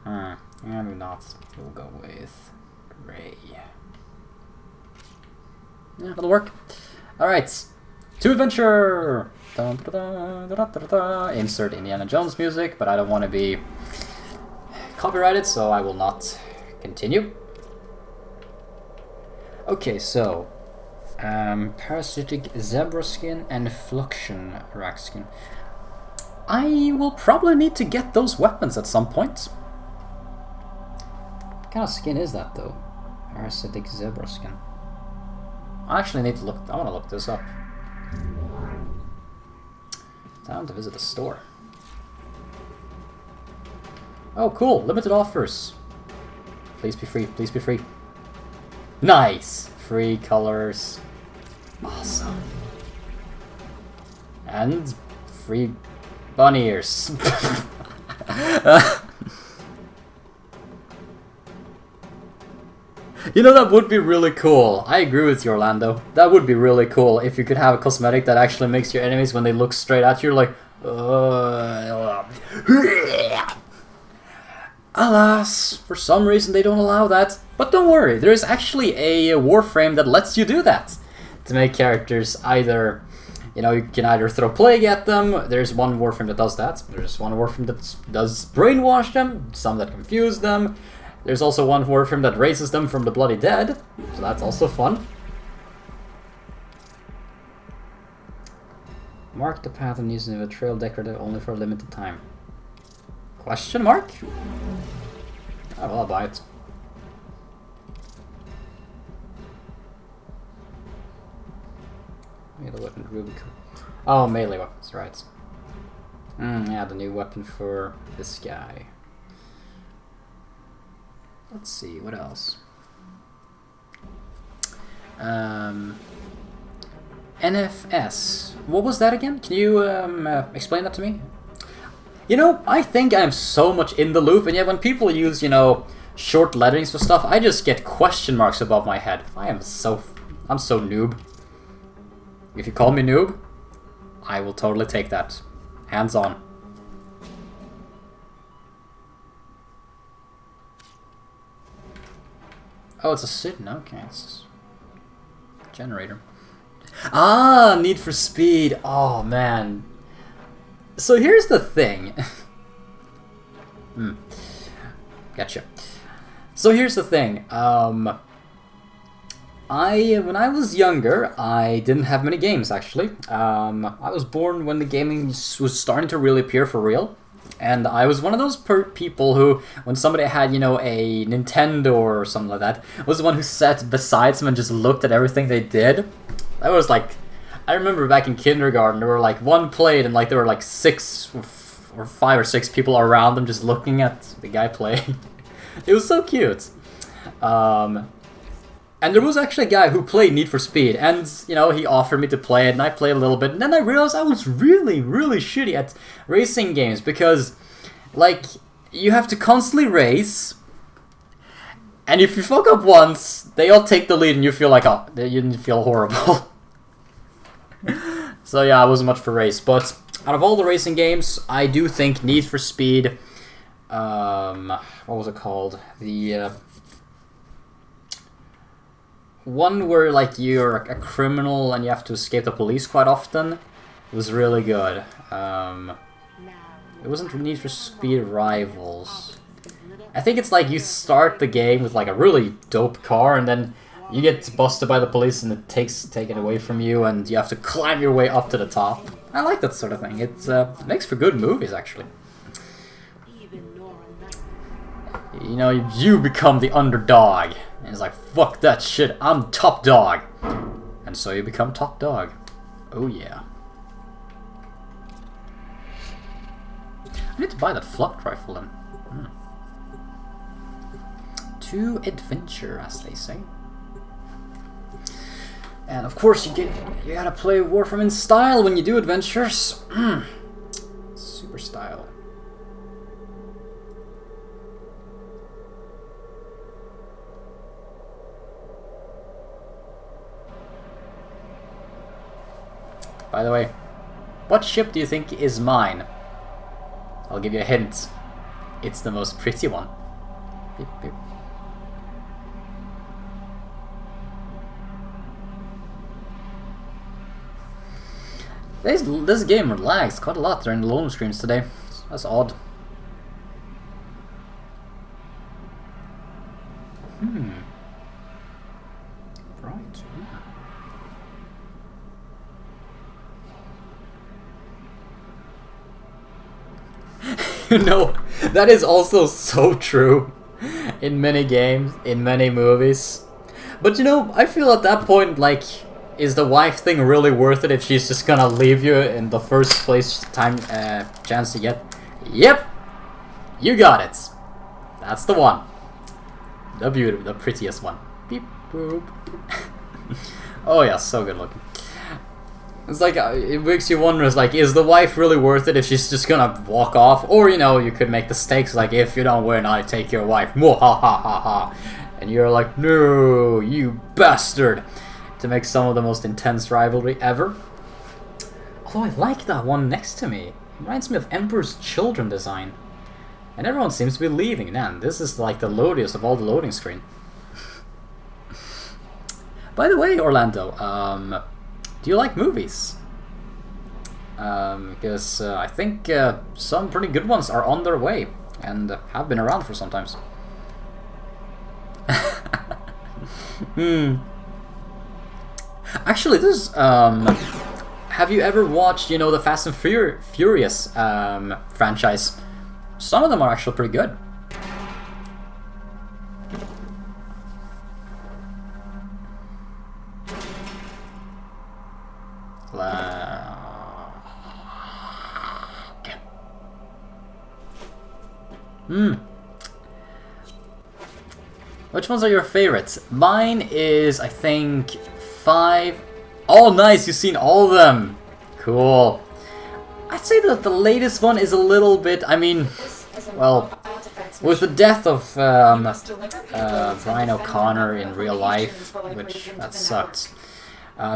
Yeah, maybe not. We'll go with gray. Yeah, that'll work. Alright. To adventure! Dun, da, da, da, da, da, da. Insert Indiana Jones music, but I don't want to be copyrighted, so I will not continue. Okay, so parasitic zebra skin and fluxion rack skin. I will probably need to get those weapons at some point. What kind of skin is that though? Parasitic zebra skin. I actually need to look. I want to look this up. Time to visit the store. Oh, cool! Limited offers. Please be free. Please be free. Nice! Free colors. Awesome. And free bunny ears. You know, that would be really cool. I agree with you, Orlando. That would be really cool if you could have a cosmetic that actually makes your enemies, when they look straight at you, like... Alas, for some reason they don't allow that. But don't worry, there is actually a Warframe that lets you do that. To make characters either... You know, you can either throw plague at them. There's one Warframe that does that. There's one Warframe that does brainwash them. Some that confuse them. There's also one Warframe that raises them from the bloody dead, so that's also fun. Mark the path and use the trail decorative only for a limited time. Question mark? Oh, well, I'll buy it. Melee weapon Rubicon. Oh, melee weapons, right. Yeah, the new weapon for this guy. Let's see, what else? NFS. What was that again? Can you explain that to me? You know, I think I'm so much in the loop, and yet when people use, you know, short letterings for stuff, I just get question marks above my head. I'm so noob. If you call me noob, I will totally take that. Hands on. Oh, it's a Sidon. Okay, it's a generator. Ah, Need for Speed. Oh, man. So here's the thing. Gotcha. So here's the thing. When I was younger, I didn't have many games actually. I was born when the gaming was starting to really appear for real, and I was one of those people who, when somebody had, you know, a Nintendo or something like that, was the one who sat beside them and just looked at everything they did. That was like, I remember back in kindergarten, there were like one plate and like there were like 6 or 5 or 6 people around them just looking at the guy playing. It was so cute. And there was actually a guy who played Need for Speed, and, you know, he offered me to play it, and I played a little bit, and then I realized I was really, really shitty at racing games, because, like, you have to constantly race, and if you fuck up once, they all take the lead, and you feel like, oh, you feel horrible. So yeah, I wasn't much for race, but out of all the racing games, I do think Need for Speed, what was it called? The, one where, like, you're a criminal and you have to escape the police quite often was really good. It wasn't Need for Speed Rivals. I think it's like you start the game with like a really dope car and then you get busted by the police and it takes taken away from you and you have to climb your way up to the top. I like that sort of thing. It makes for good movies, actually. You know, you become the underdog. And it's like, fuck that shit, I'm top dog. And so you become top dog. Oh yeah. I need to buy that flak rifle then. To adventure, as they say. And of course you gotta play Warframe in style when you do adventures. Super style. By the way, what ship do you think is mine? I'll give you a hint. It's the most pretty one. Beep, beep. This game lags quite a lot during the loading screens today. That's odd. Right. You know, that is also so true in many games, in many movies. But you know, I feel at that point, like, is the wife thing really worth it if she's just gonna leave you in the first place chance you get? Yep! You got it! That's the one. The beautiful, the prettiest one. Beep boop. Oh yeah, so good looking. It's like, it makes you wonder, it's like, is the wife really worth it if she's just gonna walk off? Or, you know, you could make the stakes like, if you don't win, I take your wife. Mwahahaha. And you're like, no, you bastard. To make some of the most intense rivalry ever. Although I like that one next to me. It reminds me of Emperor's Children design. And everyone seems to be leaving. Man, this is like the loadiest of all the loading screen. By the way, Orlando, do you like movies? Because I think some pretty good ones are on their way and have been around for some time. Actually, this have you ever watched, you know, the Fast and Furious franchise? Some of them are actually pretty good. Which ones are your favorites? Mine is, I think, 5. Oh, nice! You've seen all of them! Cool. I'd say that the latest one is a little bit, I mean, well, with the death of Brian O'Connor in real life, which, that sucked.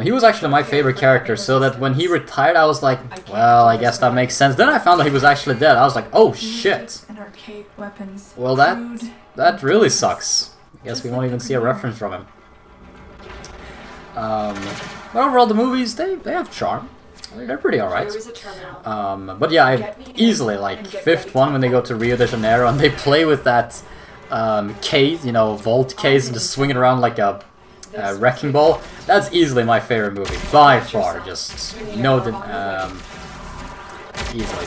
He was actually my favorite character, so that when he retired, I was like, well, I guess that makes sense. Then I found out he was actually dead. I was like, oh shit. Well, that really sucks. I guess we won't even see a reference from him. But overall, the movies, they have charm. They're pretty alright. But yeah, I easily, like, 5th one when they go to Rio de Janeiro and they play with that case, you know, vault case, and just swing it around like a Wrecking Ball. That's easily my favorite movie, by far. Just easily.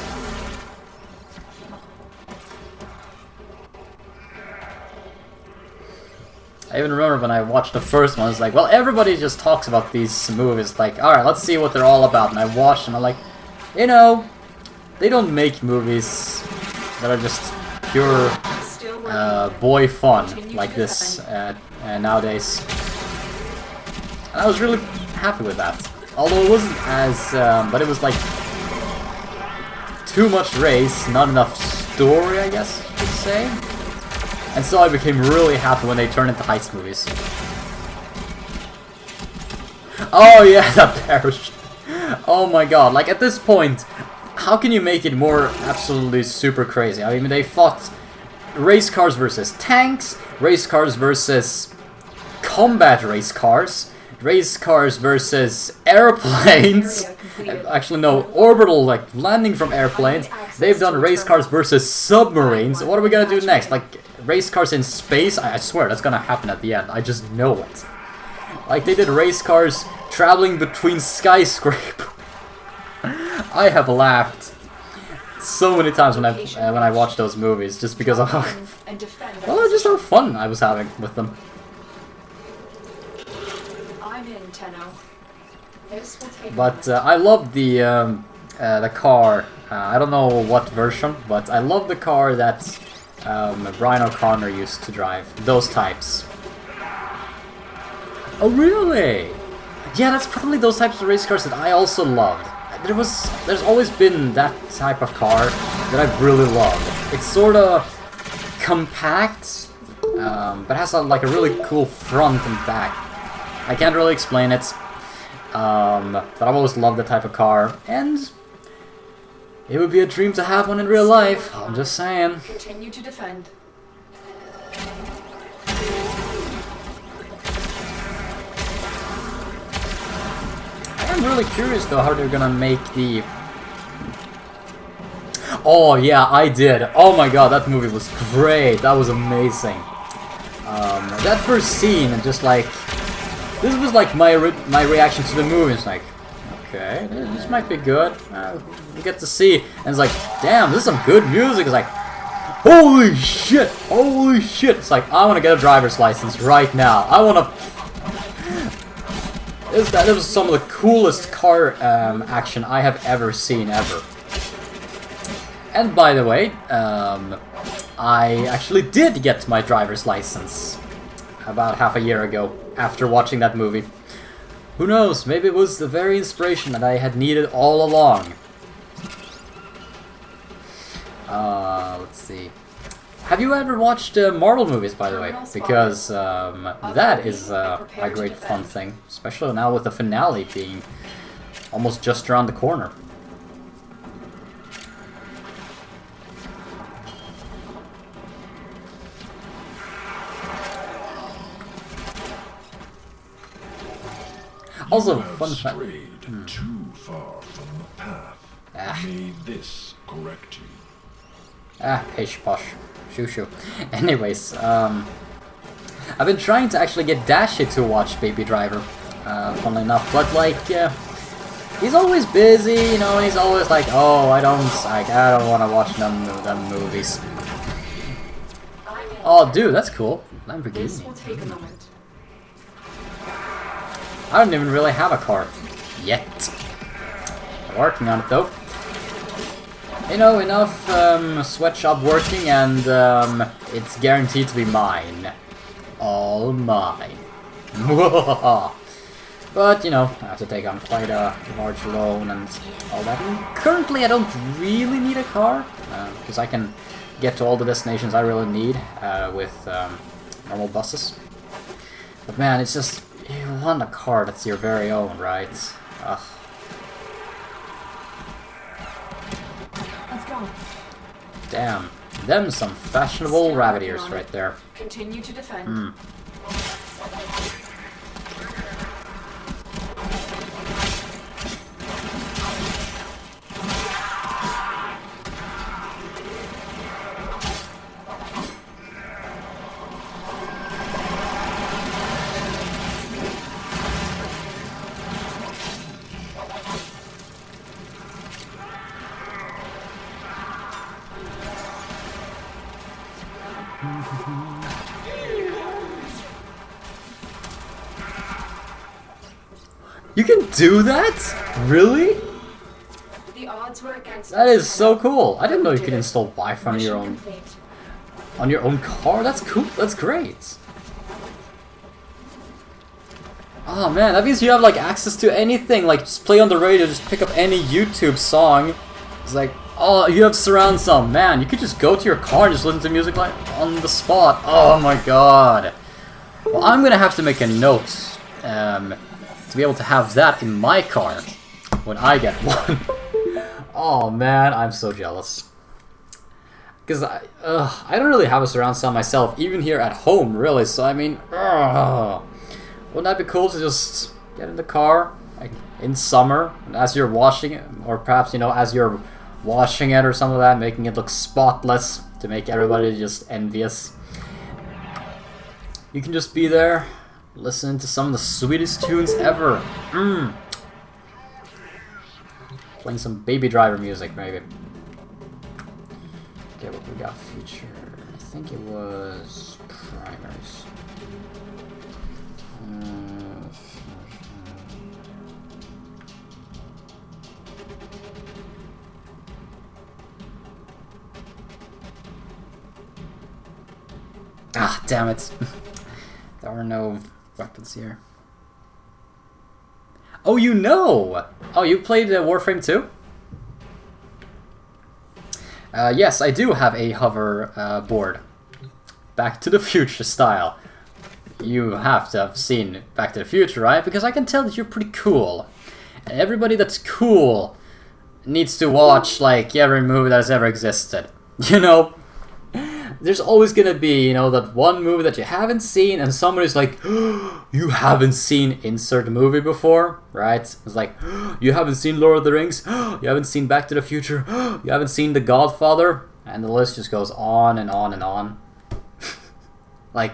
I even remember when I watched the first one, it's like, well, everybody just talks about these movies, like, alright, let's see what they're all about, and I watched them, and I'm like, you know, they don't make movies that are just pure boy fun, like this nowadays. And I was really happy with that. Although it wasn't as, but it was like, too much race, not enough story, I guess you could say. And so I became really happy when they turned into heist movies. Oh yeah, that parachute. Oh my god, like at this point, how can you make it more absolutely super crazy? I mean, they fought race cars versus tanks, race cars versus combat race cars versus airplanes. Actually, no, orbital, like landing from airplanes. They've done race cars versus submarines. What are we gonna do next? Like, race cars in space? I swear that's gonna happen at the end. I just know it. Like, they did race cars traveling between skyscrapers. I have laughed so many times when I watched those movies, just because of how, well, just how fun I was having with them. I'm in, Tenno. This will take But I love the car. I don't know what version, but I love the car that Brian O'Connor used to drive. Those types. Oh really? Yeah, that's probably those types of race cars that I also loved. There's always been that type of car that I've really loved. It's sort of compact, but has like a really cool front and back. I can't really explain it, but I've always loved that type of car, and it would be a dream to have one in real life. I'm just saying. continue to defend. I'm really curious though how they're gonna make the... Oh yeah, I did. Oh my god, that movie was great. That was amazing. That first scene, and just like... This was like my reaction to the movie. It's like, okay, this might be good. We get to see. And it's like, damn, this is some good music. It's like, holy shit, holy shit. It's like, I want to get a driver's license right now. I want to... That was some of the coolest car action I have ever seen, ever. And by the way, I actually did get my driver's license about half a year ago after watching that movie. Who knows, maybe it was the very inspiration that I had needed all along. Let's see. Have you ever watched Marvel movies, by the way? Because that is a great fun thing, especially now with the finale being almost just around the corner. Also, fun fact. Too far from the path. May this correct you. Pish posh. Shoo shoo. Anyways, I've been trying to actually get Dashi to watch Baby Driver, funnily enough, but like, he's always busy, you know, and he's always like, oh, I don't want to watch them movies. Oh, dude, that's cool. This will Lamborghini. take a moment. I don't even really have a car yet. I'm working on it though. You know, enough sweatshop working, and it's guaranteed to be mine. All mine. But, you know, I have to take on quite a large loan and all that. And currently, I don't really need a car, because I can get to all the destinations I really need with normal buses. But man, it's just, you want a car that's your very own, right? Ugh. Let's go. Damn. Them some fashionable rabbit ears right there. Continue to defend. You can do that? Really? The odds were against That us. is so cool. I didn't know you could install Wi-Fi on your own car. That's cool. That's great. Oh man, that means you have like access to anything. Like just play on the radio, just pick up any YouTube song. It's like, oh, you have surround sound. Man, you could just go to your car and just listen to music like on the spot. Oh my god. Well, I'm gonna have to make a note to be able to have that in my car when I get one. Oh man, I'm so jealous. Because I don't really have a surround sound myself, even here at home, really. So I mean, wouldn't that be cool to just get in the car like, in summer as you're washing it, or perhaps, you know, as you're washing it or something like that, making it look spotless to make everybody just envious. You can just be there, listening to some of the sweetest tunes ever. Playing some Baby Driver music, maybe. Okay, what we got? Future. I think it was primaries. Ah, damn it. There are no weapons here. Oh, you know! Oh, you played Warframe 2? Yes, I do have a hover board. Back to the Future style. You have to have seen Back to the Future, right? Because I can tell that you're pretty cool. And everybody that's cool needs to watch, like, every movie that's ever existed. You know? There's always gonna be, you know, that one movie that you haven't seen, and somebody's like, oh, you haven't seen insert movie before, right? It's like, oh, you haven't seen Lord of the Rings, oh, you haven't seen Back to the Future, oh, you haven't seen The Godfather, and the list just goes on and on and on. Like,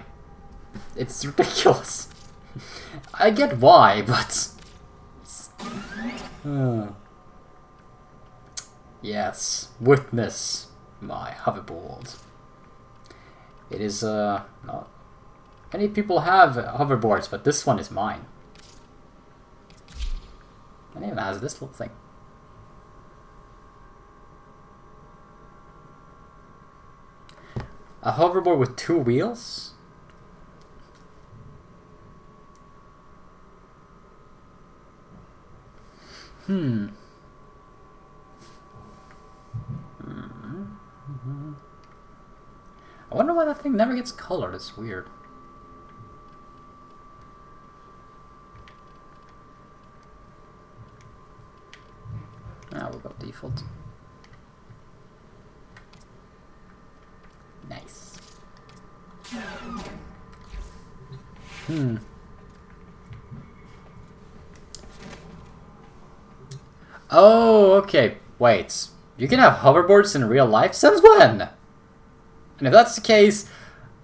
it's ridiculous. I get why, but... Yes, witness my hoverboard. It is, not... Many people have hoverboards, but this one is mine. And it even has this little thing. A hoverboard with 2 wheels? I wonder why that thing never gets colored. It's weird. We'll go default. Nice. Oh, okay. Wait. You can have hoverboards in real life? Since when? And if that's the case,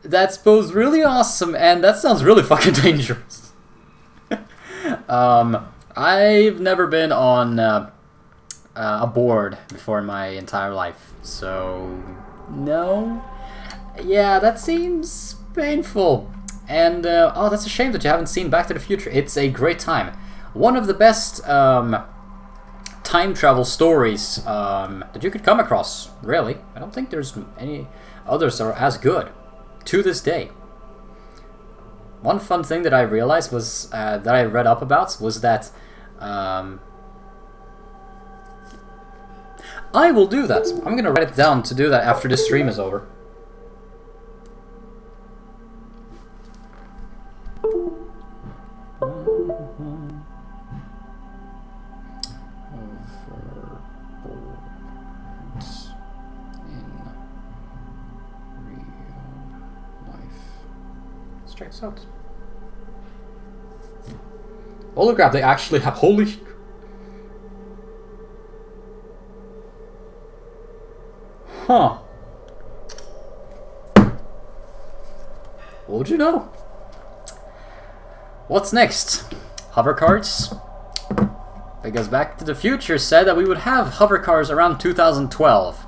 that's both really awesome and that sounds really fucking dangerous. I've never been on a board before in my entire life, so no. Yeah, that seems painful. And oh, that's a shame that you haven't seen Back to the Future. It's a great time. One of the best time travel stories that you could come across, really. I don't think there's any others that are as good to this day. One fun thing that I realized was, that I read up about, was that I will do that. I'm gonna write it down to do that after this stream is over. Check this out. Holy crap, they actually have... Holy... Huh. What would you know? What's next? Hover cars? Because Back to the Future said that we would have hover cars around 2012.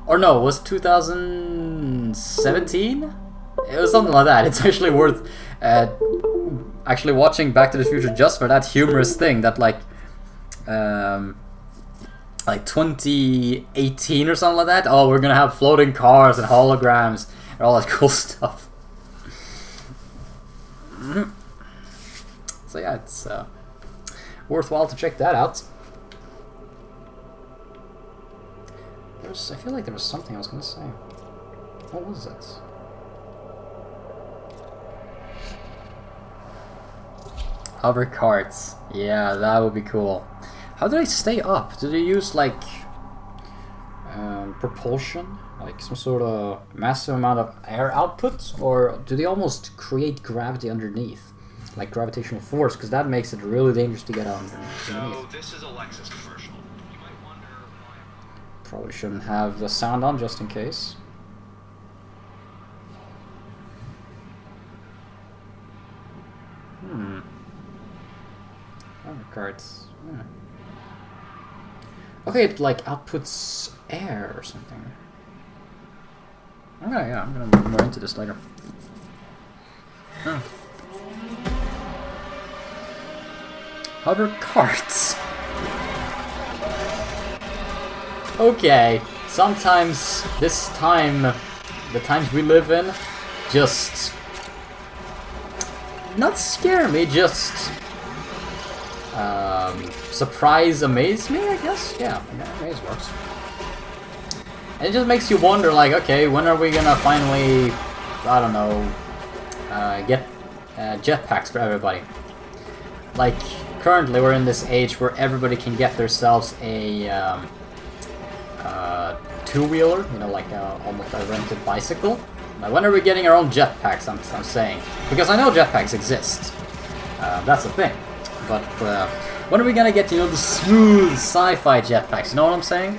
Or no, it was 2017? It was something like that. It's actually worth actually watching Back to the Future just for that humorous thing that like 2018 or something like that. Oh, we're gonna have floating cars and holograms and all that cool stuff. So yeah, it's worthwhile to check that out. I feel like there was something I was gonna say. What was it? Hover carts. Yeah, that would be cool. How do they stay up? Do they use like propulsion? Like some sort of massive amount of air output? Or do they almost create gravity underneath? Like gravitational force? Because that makes it really dangerous to get underneath. So, this is a Lexus commercial. You might wonder why I'm... Probably shouldn't have the sound on just in case. Hover carts. Yeah. Okay, it like outputs air or something. Okay, yeah, I'm gonna look more into this later. Huh. Hover carts. Okay, sometimes this time, the times we live in, just not scare me, just surprise, amaze me, I guess. Yeah, amaze works. And it just makes you wonder, like, okay, when are we gonna finally, I don't know, get jetpacks for everybody? Like, currently we're in this age where everybody can get themselves a two-wheeler, you know, like almost a rented bicycle. Like, when are we getting our own jetpacks, I'm saying? Because I know jetpacks exist. That's the thing. But when are we gonna get, you know, the smooth sci-fi jetpacks? You know what I'm saying?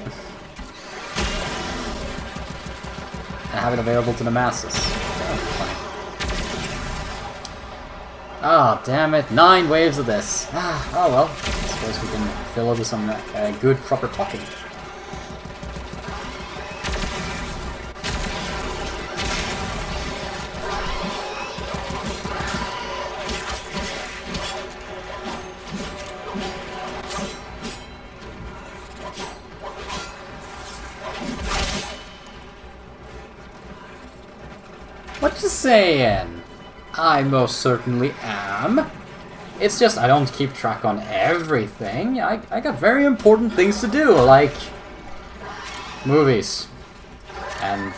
And have it available to the masses. That would be funny. Ah, damn it. 9 waves of this. Ah, oh well. I suppose we can fill it with some good, proper talking. What you saying? I most certainly am. It's just I don't keep track on everything. I got very important things to do, like movies and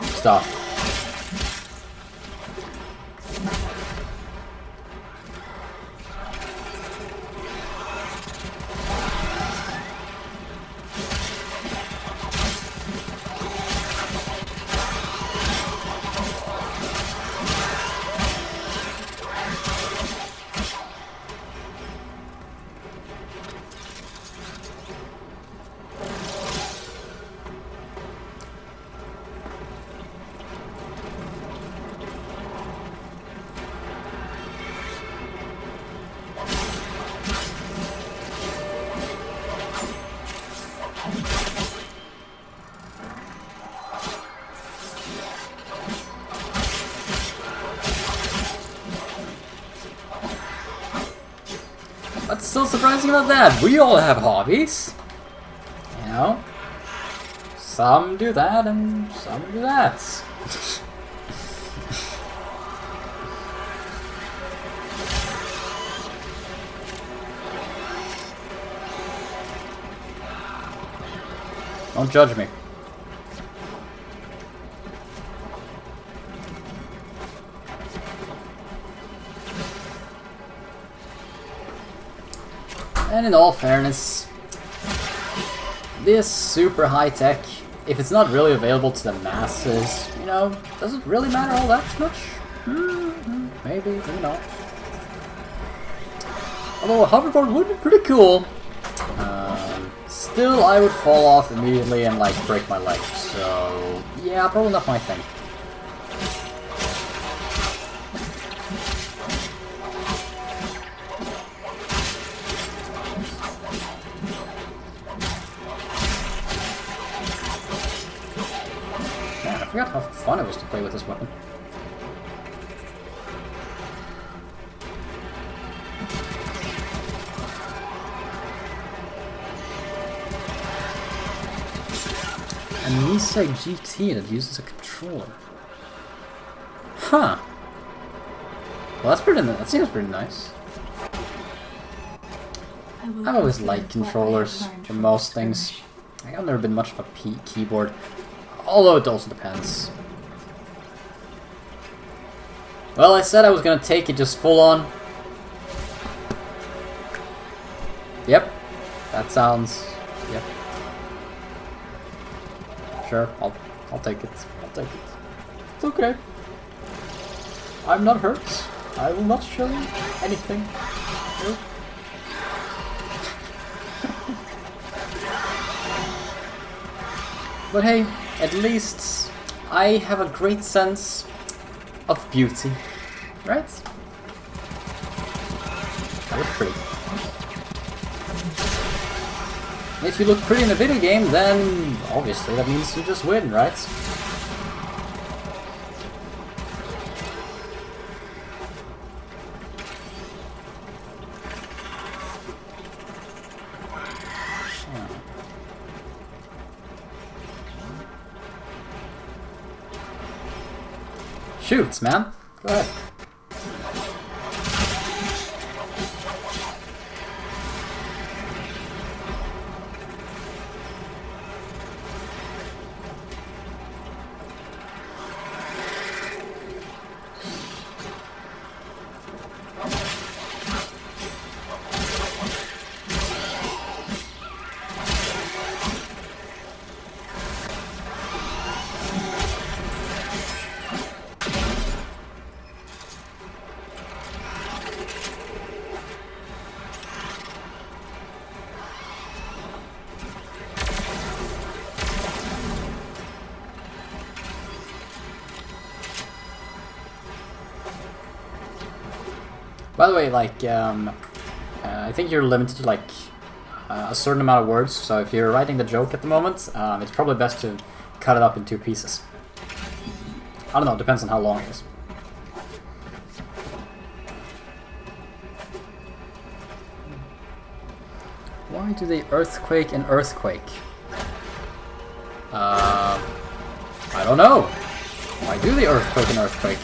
stuff. What's so surprising about that? We all have hobbies. You know? Some do that and some do that. Don't judge me. And in all fairness, this super high tech, if it's not really available to the masses, you know, does it really matter all that much? Maybe, maybe not. Although a hoverboard would be pretty cool. Still, I would fall off immediately and like break my leg. So yeah, probably not my thing. Man, I forgot how fun it was to play with this weapon. Nisei GT that uses a controller. Huh. Well, that's pretty. That seems pretty nice. I always like controllers for most things. I've never been much of a keyboard, although it also depends. Well, I said I was gonna take it just full on. Yep, that sounds. Yep. Sure, I'll take it. I'll take it. It's okay. I'm not hurt. I will not show you anything. Nope. But hey, at least I have a great sense of beauty, right? That looks pretty. If you look pretty in a video game, then obviously that means you just win, right? Shoots, man. Go ahead. By the way, like, I think you're limited to, like, a certain amount of words, so if you're writing the joke at the moment, it's probably best to cut it up in 2 pieces. I don't know, it depends on how long it is. Why do they earthquake and earthquake? I don't know. Why do they earthquake and earthquake?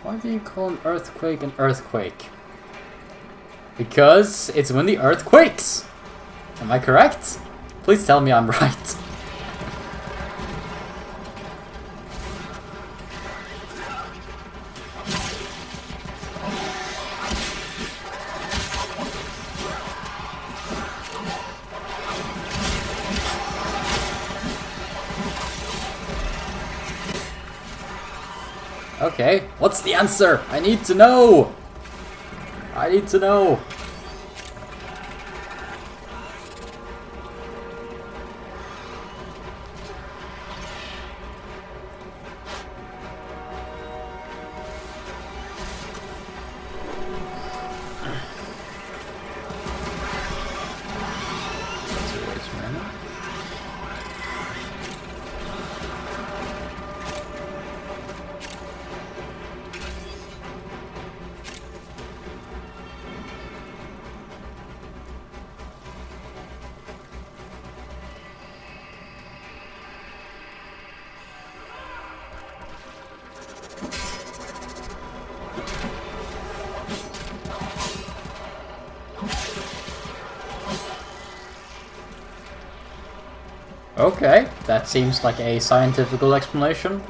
Why do you call an earthquake an earthquake? Because it's when the earth quakes! Am I correct? Please tell me I'm right. Okay, what's the answer? I need to know! I need to know! Okay, that seems like a scientific explanation.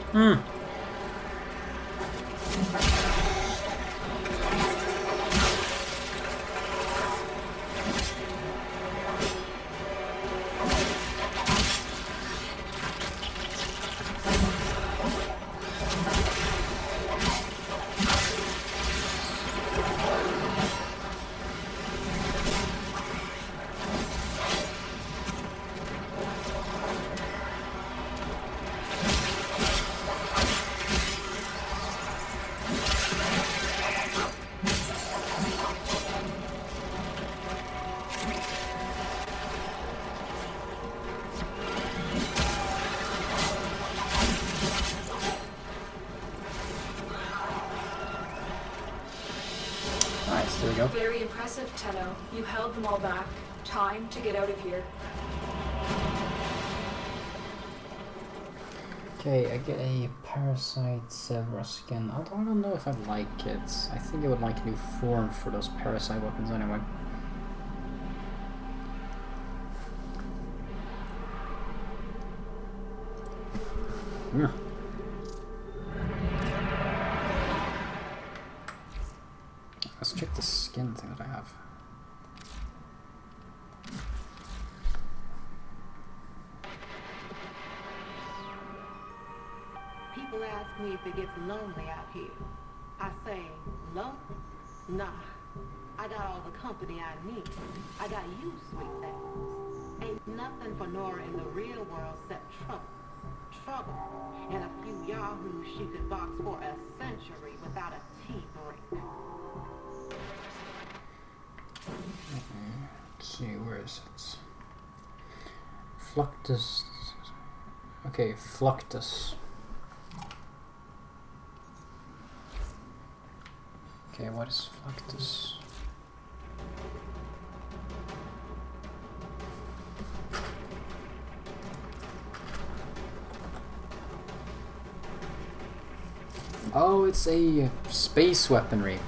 go. Very impressive, Tenno. You held them all back. Time to get out of here. Okay, I get a Parasite Zebra skin. I don't know if I like it. I think I would like a new form for those Parasite weapons anyway. Yeah. Let's check the skin thing that I have. People ask me if it gets lonely out here. I say, lonely? Nah. I got all the company I need. I got you, sweet thing. Ain't nothing for Nora in the real world except trouble. Trouble. And a few yahoos she could box for a century without a tea break. Let's see, where is it? Fluctus. Okay, Fluctus. Okay, what is Fluctus? Oh, it's a space weaponry.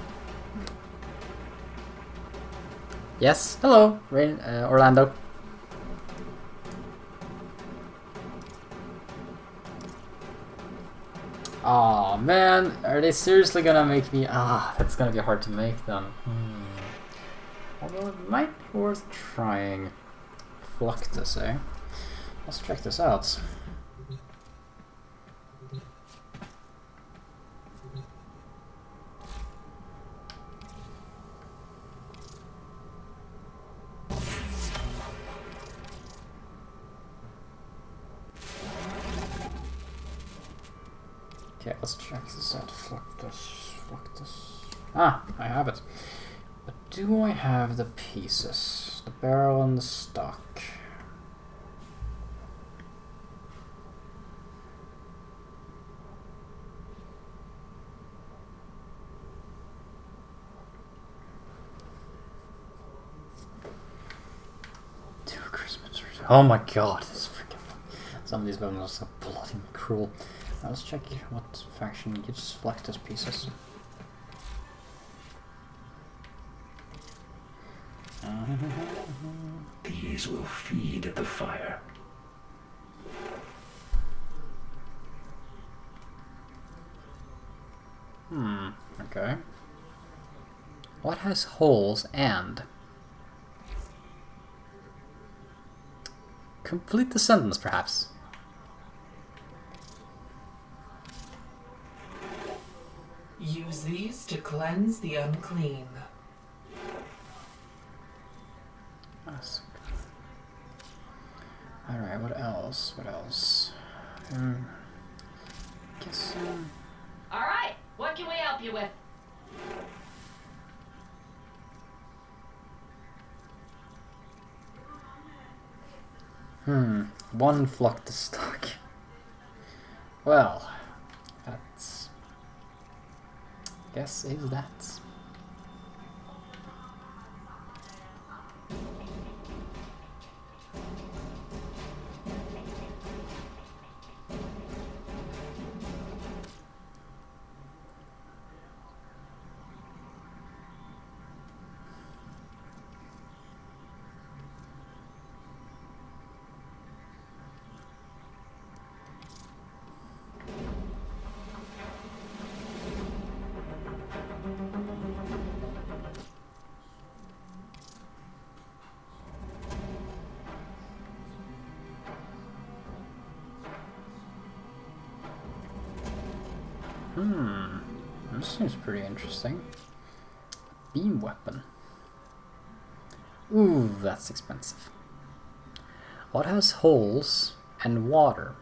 Yes, hello, Orlando. Oh man, are they seriously gonna make me? That's gonna be hard to make them. Although it might be worth trying. Fluctus, eh? Let's check this out. Okay, let's check this out. Fluctus, Fluctus. I have it. But do I have the pieces? The barrel and the stock. Two Christmas. Oh my god, this is freaking. Some of these weapons are so bloody cruel. Now let's check what faction gives Fluctus pieces. These will feed the fire. Okay. What has holes and? Complete the sentence, perhaps. Use these to cleanse the unclean. Yes. Alright, what else? What else? Guess. Alright, what can we help you with? One Fluctus stock. Well, that's. Guess is that. This seems pretty interesting. Beam weapon. Ooh, that's expensive. What has holes and water?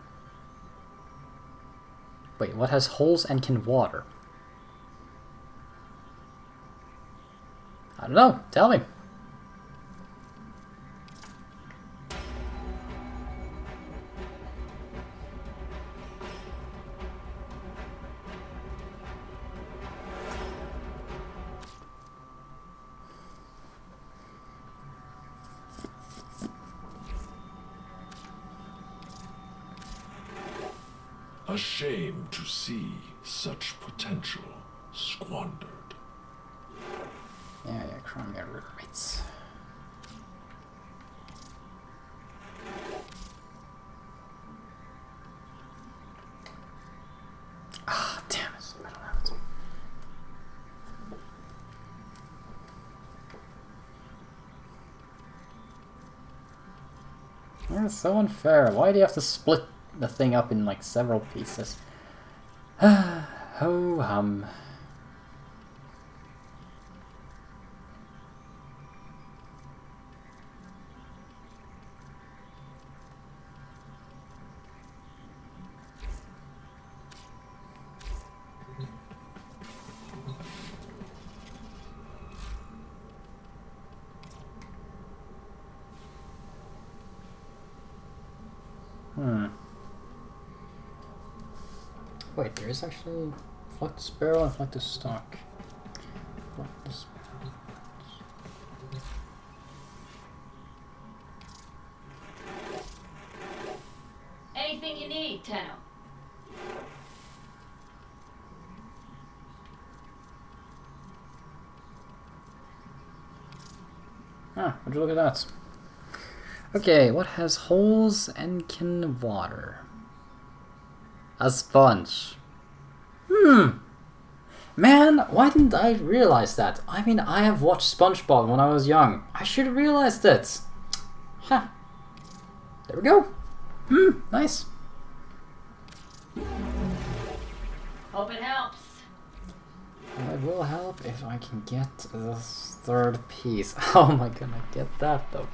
Wait, what has holes and can water? I don't know, tell me. A shame to see such potential squandered. Yeah, crime rates. Ah, damn it. I don't have it. It's so unfair. Why do you have to split the thing up in like several pieces? Ho hum. Wait, there is actually Fluctus Barrel and Fluctus Stock. Fluctus Anything you need, Tenno. Ah, would you look at that? Okay, what has holes and can water? A sponge. Man, why didn't I realize that? I mean, I have watched SpongeBob when I was young. I should have realized it. Huh. There we go. Nice. Hope it helps. It will help if I can get the third piece. How am I gonna get that though?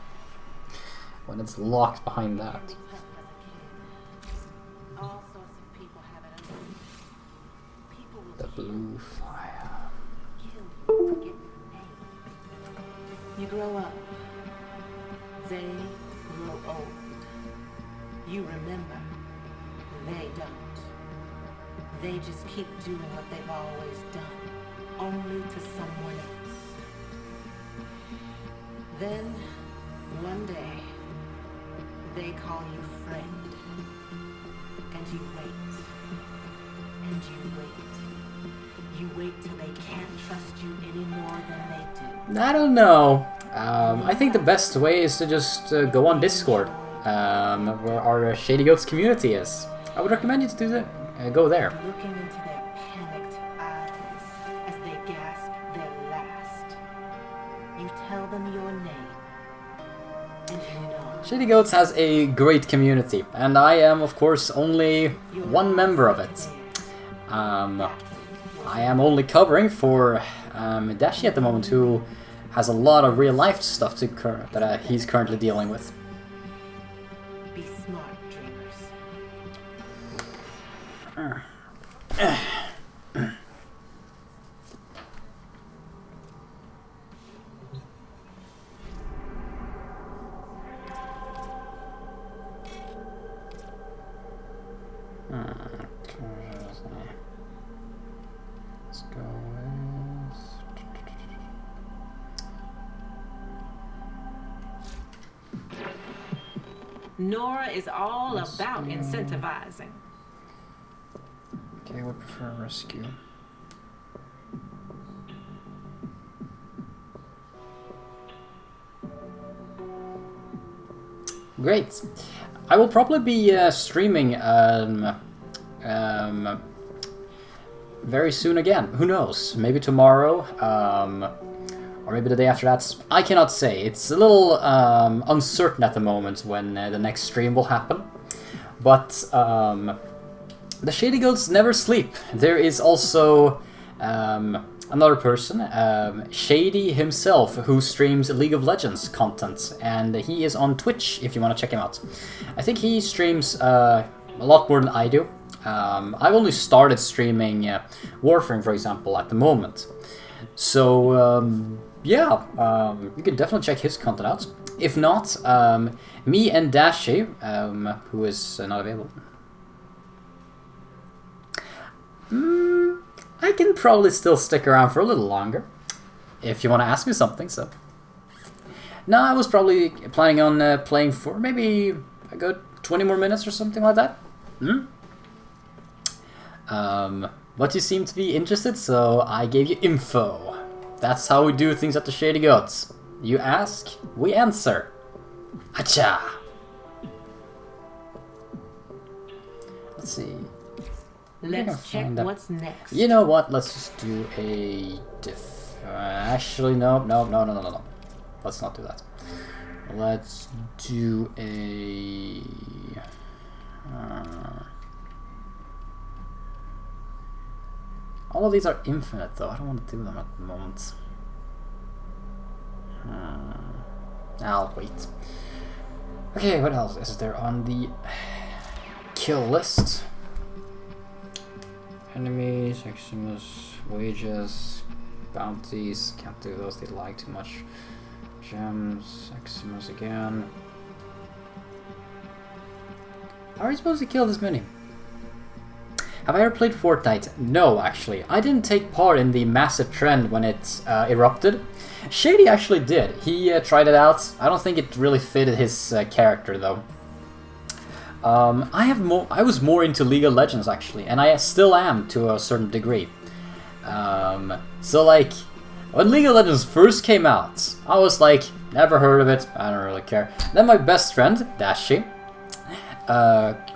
When it's locked behind that. All sorts of people have it under. People will The blue fire. kill you for getting paid. You grow up. They grow old. You remember. They don't. They just keep doing what they've always done, only to someone else. Then, one day, they call you friend. And you wait. And you wait. You wait till they can't trust you any more than they do. I don't know. I think the best way is to just go on Discord, where our ShadyGoats community is. I would recommend you to do that. Go there. Looking into their panicked eyes as they gasp their last. You tell them your name. And you know. ShadyGoats has a great community, and I am, of course, only one member of it. I am only covering for Dashi at the moment, who has a lot of real-life stuff that he's currently dealing with. Be smart, dreamers. Let's go with... Nora is all about incentivizing. Okay, I would prefer rescue. Great. I will probably be streaming very soon again. Who knows? Maybe tomorrow, or maybe the day after that. I cannot say. It's a little uncertain at the moment when the next stream will happen. But the ShadyGoats never sleep. There is also another person, Shady himself, who streams League of Legends content, and he is on Twitch if you want to check him out. I think he streams a lot more than I do. I've only started streaming Warframe, for example, at the moment. So, yeah, you can definitely check his content out. If not, me and Dashi, who is not available. I can probably still stick around for a little longer, if you want to ask me something, so... No, I was probably planning on playing for maybe a good 20 more minutes or something like that. But you seem to be interested, so I gave you info. That's how we do things at the Shady Goats. You ask, we answer. Hacha! Let's see. Let's check what's next. You know what? Let's just do a actually, no. Let's not do that. Let's do a... all of these are infinite, though. I don't want to do them at the moment. I'll wait. Okay, what else is there on the kill list? Enemies, Eximus, wages, bounties. Can't do those, they lag too much. Gems, Eximus again. How are you supposed to kill this many? Have I ever played Fortnite? No, actually. I didn't take part in the massive trend when it erupted. Shady actually did. He tried it out. I don't think it really fitted his character, though. I was more into League of Legends, actually, and I still am to a certain degree. So, like, when League of Legends first came out, I was like, never heard of it, I don't really care. Then my best friend, Dashi,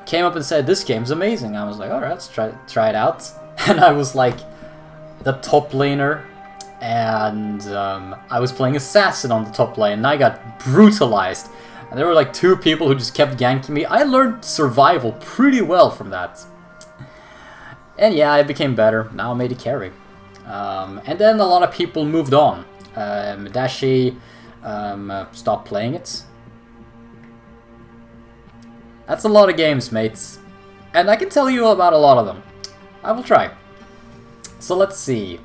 came up and said, this game's amazing. I was like, alright, let's try it out. And I was like, the top laner, and I was playing Assassin on the top lane, and I got brutalized. And there were like 2 people who just kept ganking me. I learned survival pretty well from that. And yeah, I became better. Now I'm AD carry. And then a lot of people moved on. Dashi stopped playing it. That's a lot of games, mates. And I can tell you about a lot of them. I will try. So let's see.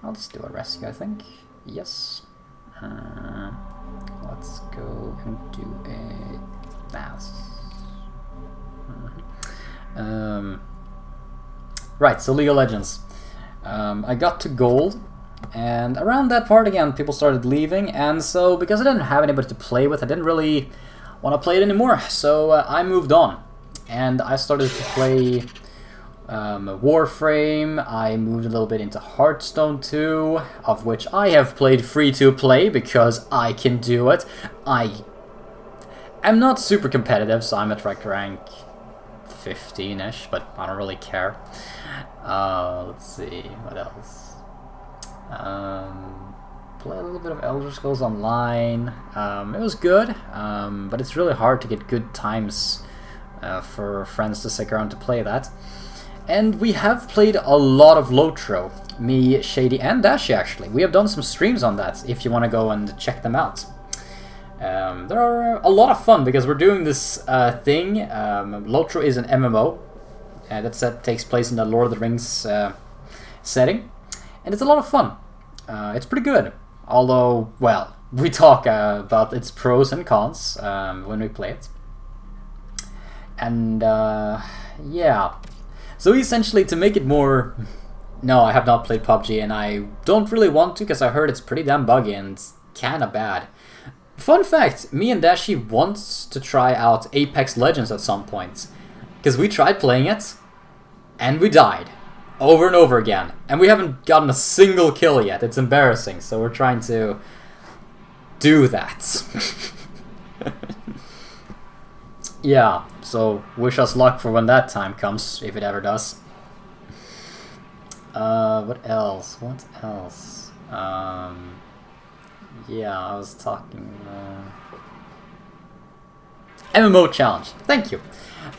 I'll just do a rescue, I think. Yes. Let's go and do a pass. Right, so League of Legends. I got to gold, and around that part again, people started leaving, and so because I didn't have anybody to play with, I didn't really want to play it anymore, so I moved on. And I started to play Warframe. I moved a little bit into Hearthstone too, of which I have played free-to-play because I can do it. I am not super competitive, so I'm at rank 15-ish, but I don't really care. Let's see, what else? Play a little bit of Elder Scrolls Online. It was good, but it's really hard to get good times for friends to stick around to play that. And we have played a lot of Lotro, me, Shady, and Dashi actually. We have done some streams on that, if you want to go and check them out. They're a lot of fun, because we're doing this thing. Lotro is an MMO that takes place in the Lord of the Rings setting. And it's a lot of fun. It's pretty good. Although, well, we talk about its pros and cons when we play it. And, yeah. So essentially, to make it more... No, I have not played PUBG, and I don't really want to, because I heard it's pretty damn buggy and kinda bad. Fun fact, me and Dashi wants to try out Apex Legends at some point. Because we tried playing it, and we died. Over and over again. And we haven't gotten a single kill yet. It's embarrassing, so we're trying to do that. Yeah, so wish us luck for when that time comes, if it ever does. What else? What else? Yeah, I was talking... MMO challenge. Thank you.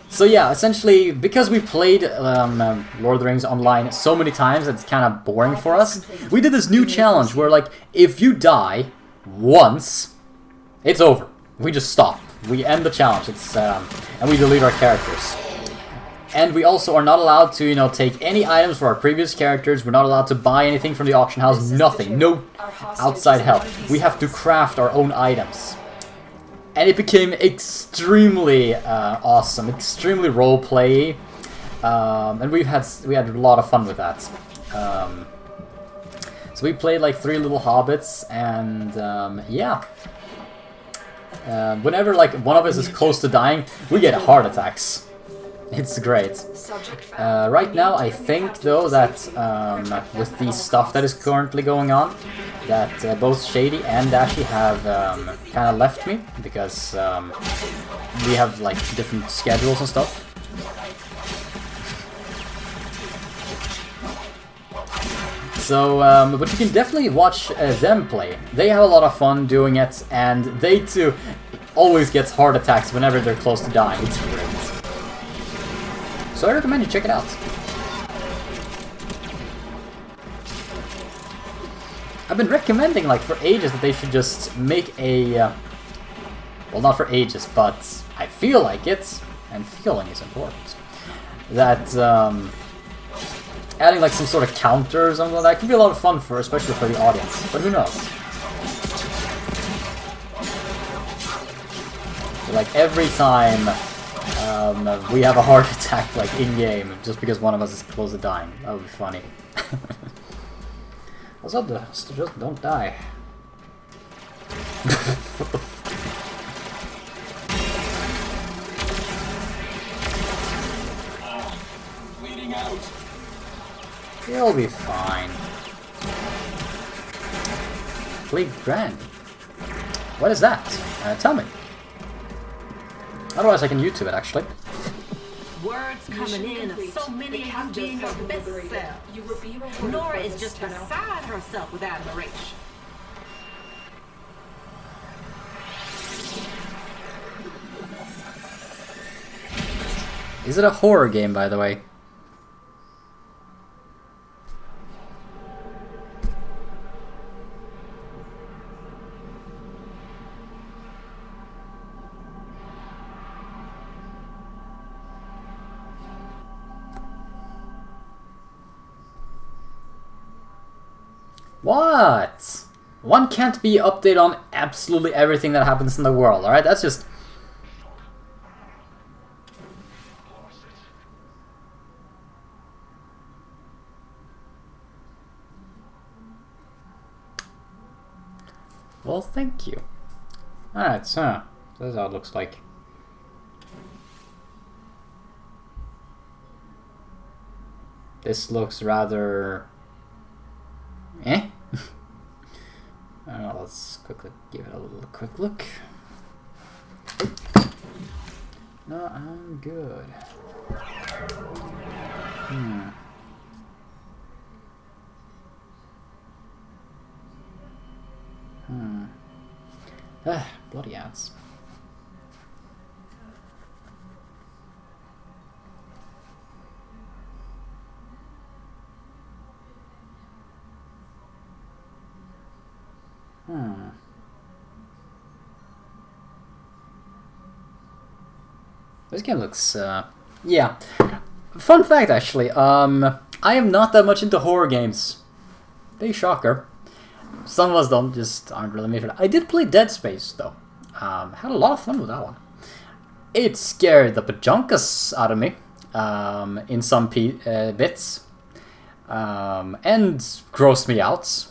So yeah, essentially, because we played Lord of the Rings online so many times, it's kind of boring for us. We did this new challenge where, like, if you die once, it's over. We just stop. We end the challenge. It's and we delete our characters. And we also are not allowed to, you know, take any items for our previous characters. We're not allowed to buy anything from the auction house. Nothing. No outside help. We have to craft our own items. And it became extremely awesome, extremely roleplay, and we had a lot of fun with that. So we played like 3 little hobbits, and yeah. Whenever like one of us is close to dying, we get heart attacks. It's great. Subject found. Right now, I think though that with the stuff that is currently going on, that both Shady and Dashy have kind of left me because we have like different schedules and stuff. So, but you can definitely watch them play. They have a lot of fun doing it, and they too always get heart attacks whenever they're close to dying. It's great. So I recommend you check it out. I've been recommending like for ages that they should just make a... well, not for ages, but I feel like it, and feeling is important. That adding like some sort of counter or something like that could be a lot of fun for, especially for the audience. But who knows? Like every time we have a heart attack like in game just because one of us is close to dying. That would be funny. Also, just don't die. Bleeding out. You'll be fine. Bleed grand. What is that? Tell me. Otherwise I can YouTube it, actually. Words coming in of so many of you being your best self. You will be rewarded. Nora for is this, just Steno. beside herself with admiration. Is it a horror game, by the way? What? One can't be updated on absolutely everything that happens in the world, alright? That's just... well, thank you. Alright, so this is how it looks like. This looks rather... eh? I don't know, let's quickly give it a little quick look. No, I'm good. Bloody ads. This game looks, yeah. Fun fact, actually, I am not that much into horror games. Big shocker. Some of us don't, just aren't really made for that. I did play Dead Space, though. Had a lot of fun with that one. It scared the pajunkas out of me, in some bits. And grossed me out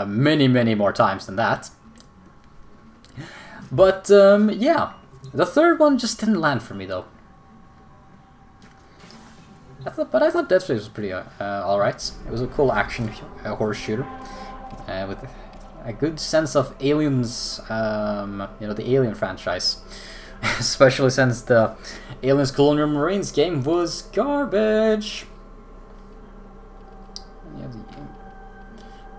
many, many more times than that. But, yeah. The third one just didn't land for me, though. I thought Dead Space was pretty alright. It was a cool action horror shooter with a good sense of aliens, you know, the Alien franchise. Especially since the Aliens Colonial Marines game was garbage.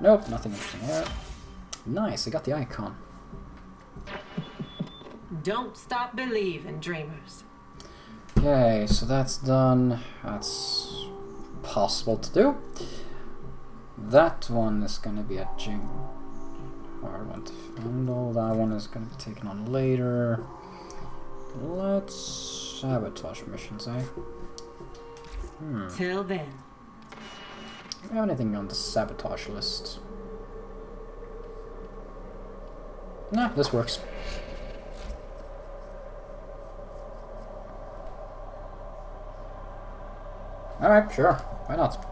Nope, nothing interesting there. Nice, I got the icon. Don't stop believing, dreamers. Okay, so that's done. That's possible to do. That one is gonna be a hard one to handle. That one is gonna be taken on later. Let's sabotage missions, eh? Till then. Do we have anything on the sabotage list? Nah, this works. Alright, sure. Why not?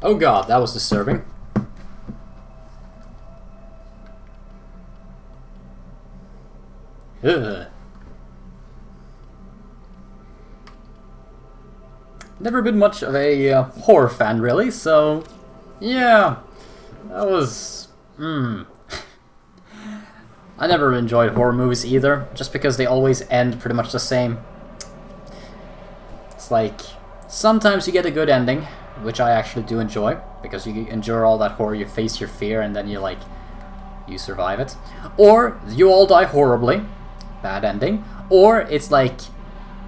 Oh god, that was disturbing. Ugh. Never been much of a horror fan, really, so yeah, that was. I never enjoyed horror movies either, just because they always end pretty much the same. It's like sometimes you get a good ending, which I actually do enjoy, because you endure all that horror, you face your fear, and then you survive it. Or you all die horribly, bad ending. Or it's like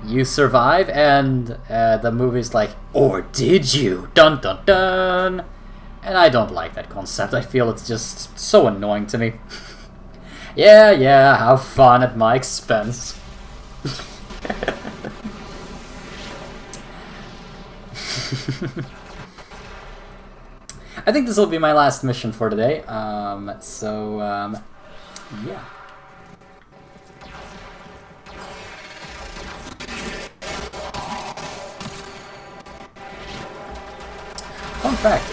you survive and the movie's like, or did you? Dun dun dun! And I don't like that concept. I feel it's just so annoying to me. Yeah, have fun at my expense. I think this will be my last mission for today. Yeah. Fun fact,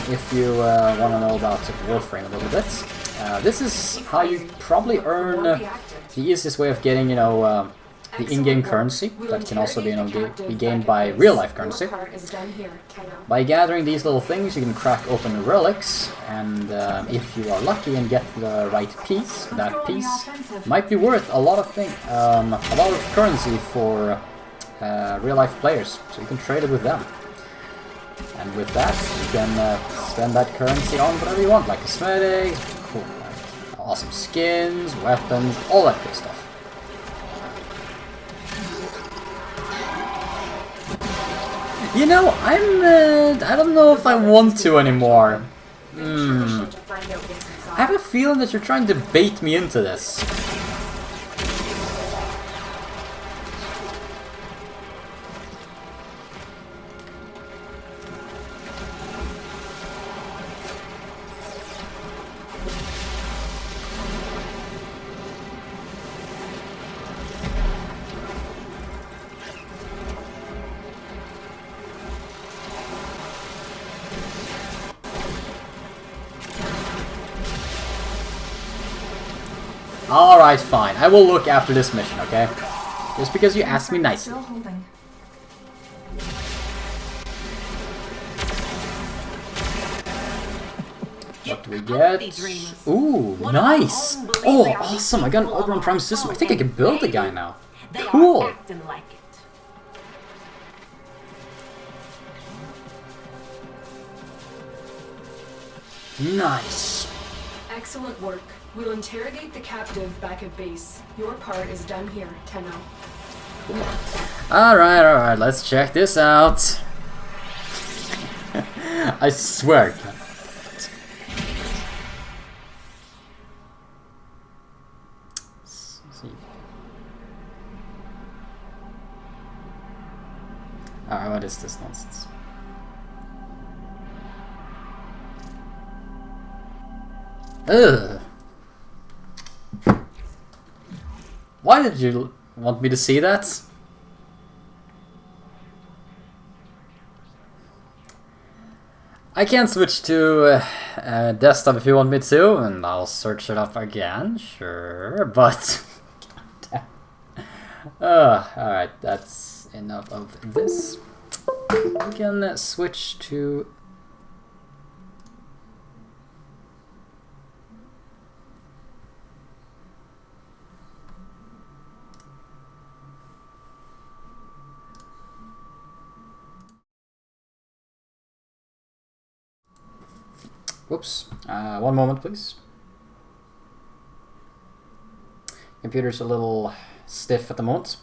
if you want to know about Warframe a little bit, this is how you probably earn the easiest way of getting, the in-game currency that can also be, be gained by real-life currency. By gathering these little things, you can crack open relics, and if you are lucky and get the right piece, that piece might be worth a lot of currency for real-life players. So you can trade it with them. And with that, you can spend that currency on whatever you want, like cosmetics, cool, like awesome skins, weapons, all that good stuff. You know, I don't know if I want to anymore. I have a feeling that you're trying to bait me into this. Alright, fine. I will look after this mission, okay? Just because you asked me nicely. What do we get? Ooh, nice! Oh, awesome! I got an Oberon Prime system. I think I can build the guy now. Cool! Nice! Excellent work. We'll interrogate the captive back at base. Your part is done here, Tenno. Cool. Alright, let's check this out. I swear. Alright, what is this nonsense? Ugh. Why did you want me to see that? I can switch to desktop if you want me to, and I'll search it up again, sure, but... alright, that's enough of this. We can switch to... Whoops. One moment, please. Computer's a little stiff at the moment.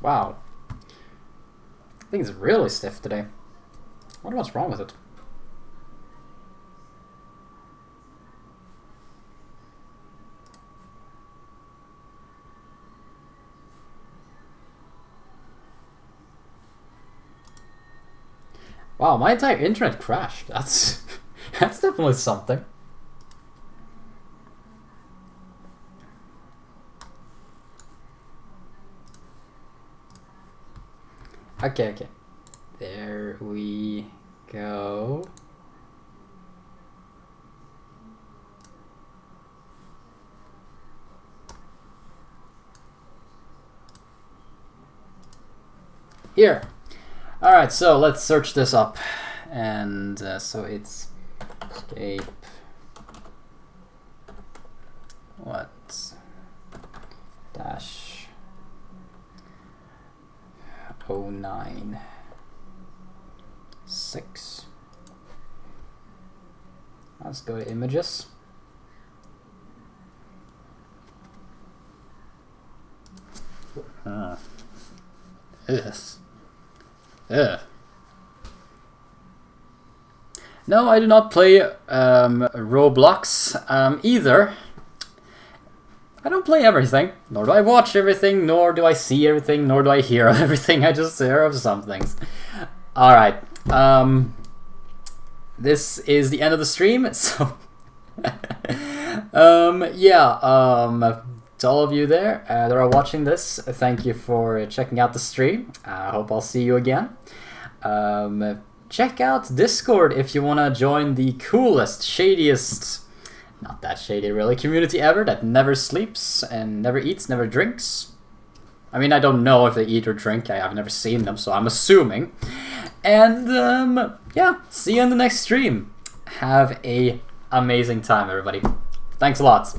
Wow. Thing's really stiff today. I wonder what's wrong with it. Wow, my entire internet crashed. That's definitely definitely something. Okay, okay. There we go. Here. Alright, so let's search this up. And so it's escape. What? Dash 096. Let's go to images. Yes. No, I do not play Roblox either. I don't play everything, nor do I watch everything, nor do I see everything, nor do I hear of everything. I just hear of some things. Alright, this is the end of the stream, so... to all of you there that are watching this, thank you for checking out the stream. I hope I'll see you again. Check out Discord if you want to join the coolest, shadiest, not that shady really, community ever that never sleeps and never eats, never drinks. I mean, I don't know if they eat or drink. I've never seen them, so I'm assuming. And yeah, see you in the next stream. Have a amazing time, everybody. Thanks a lot.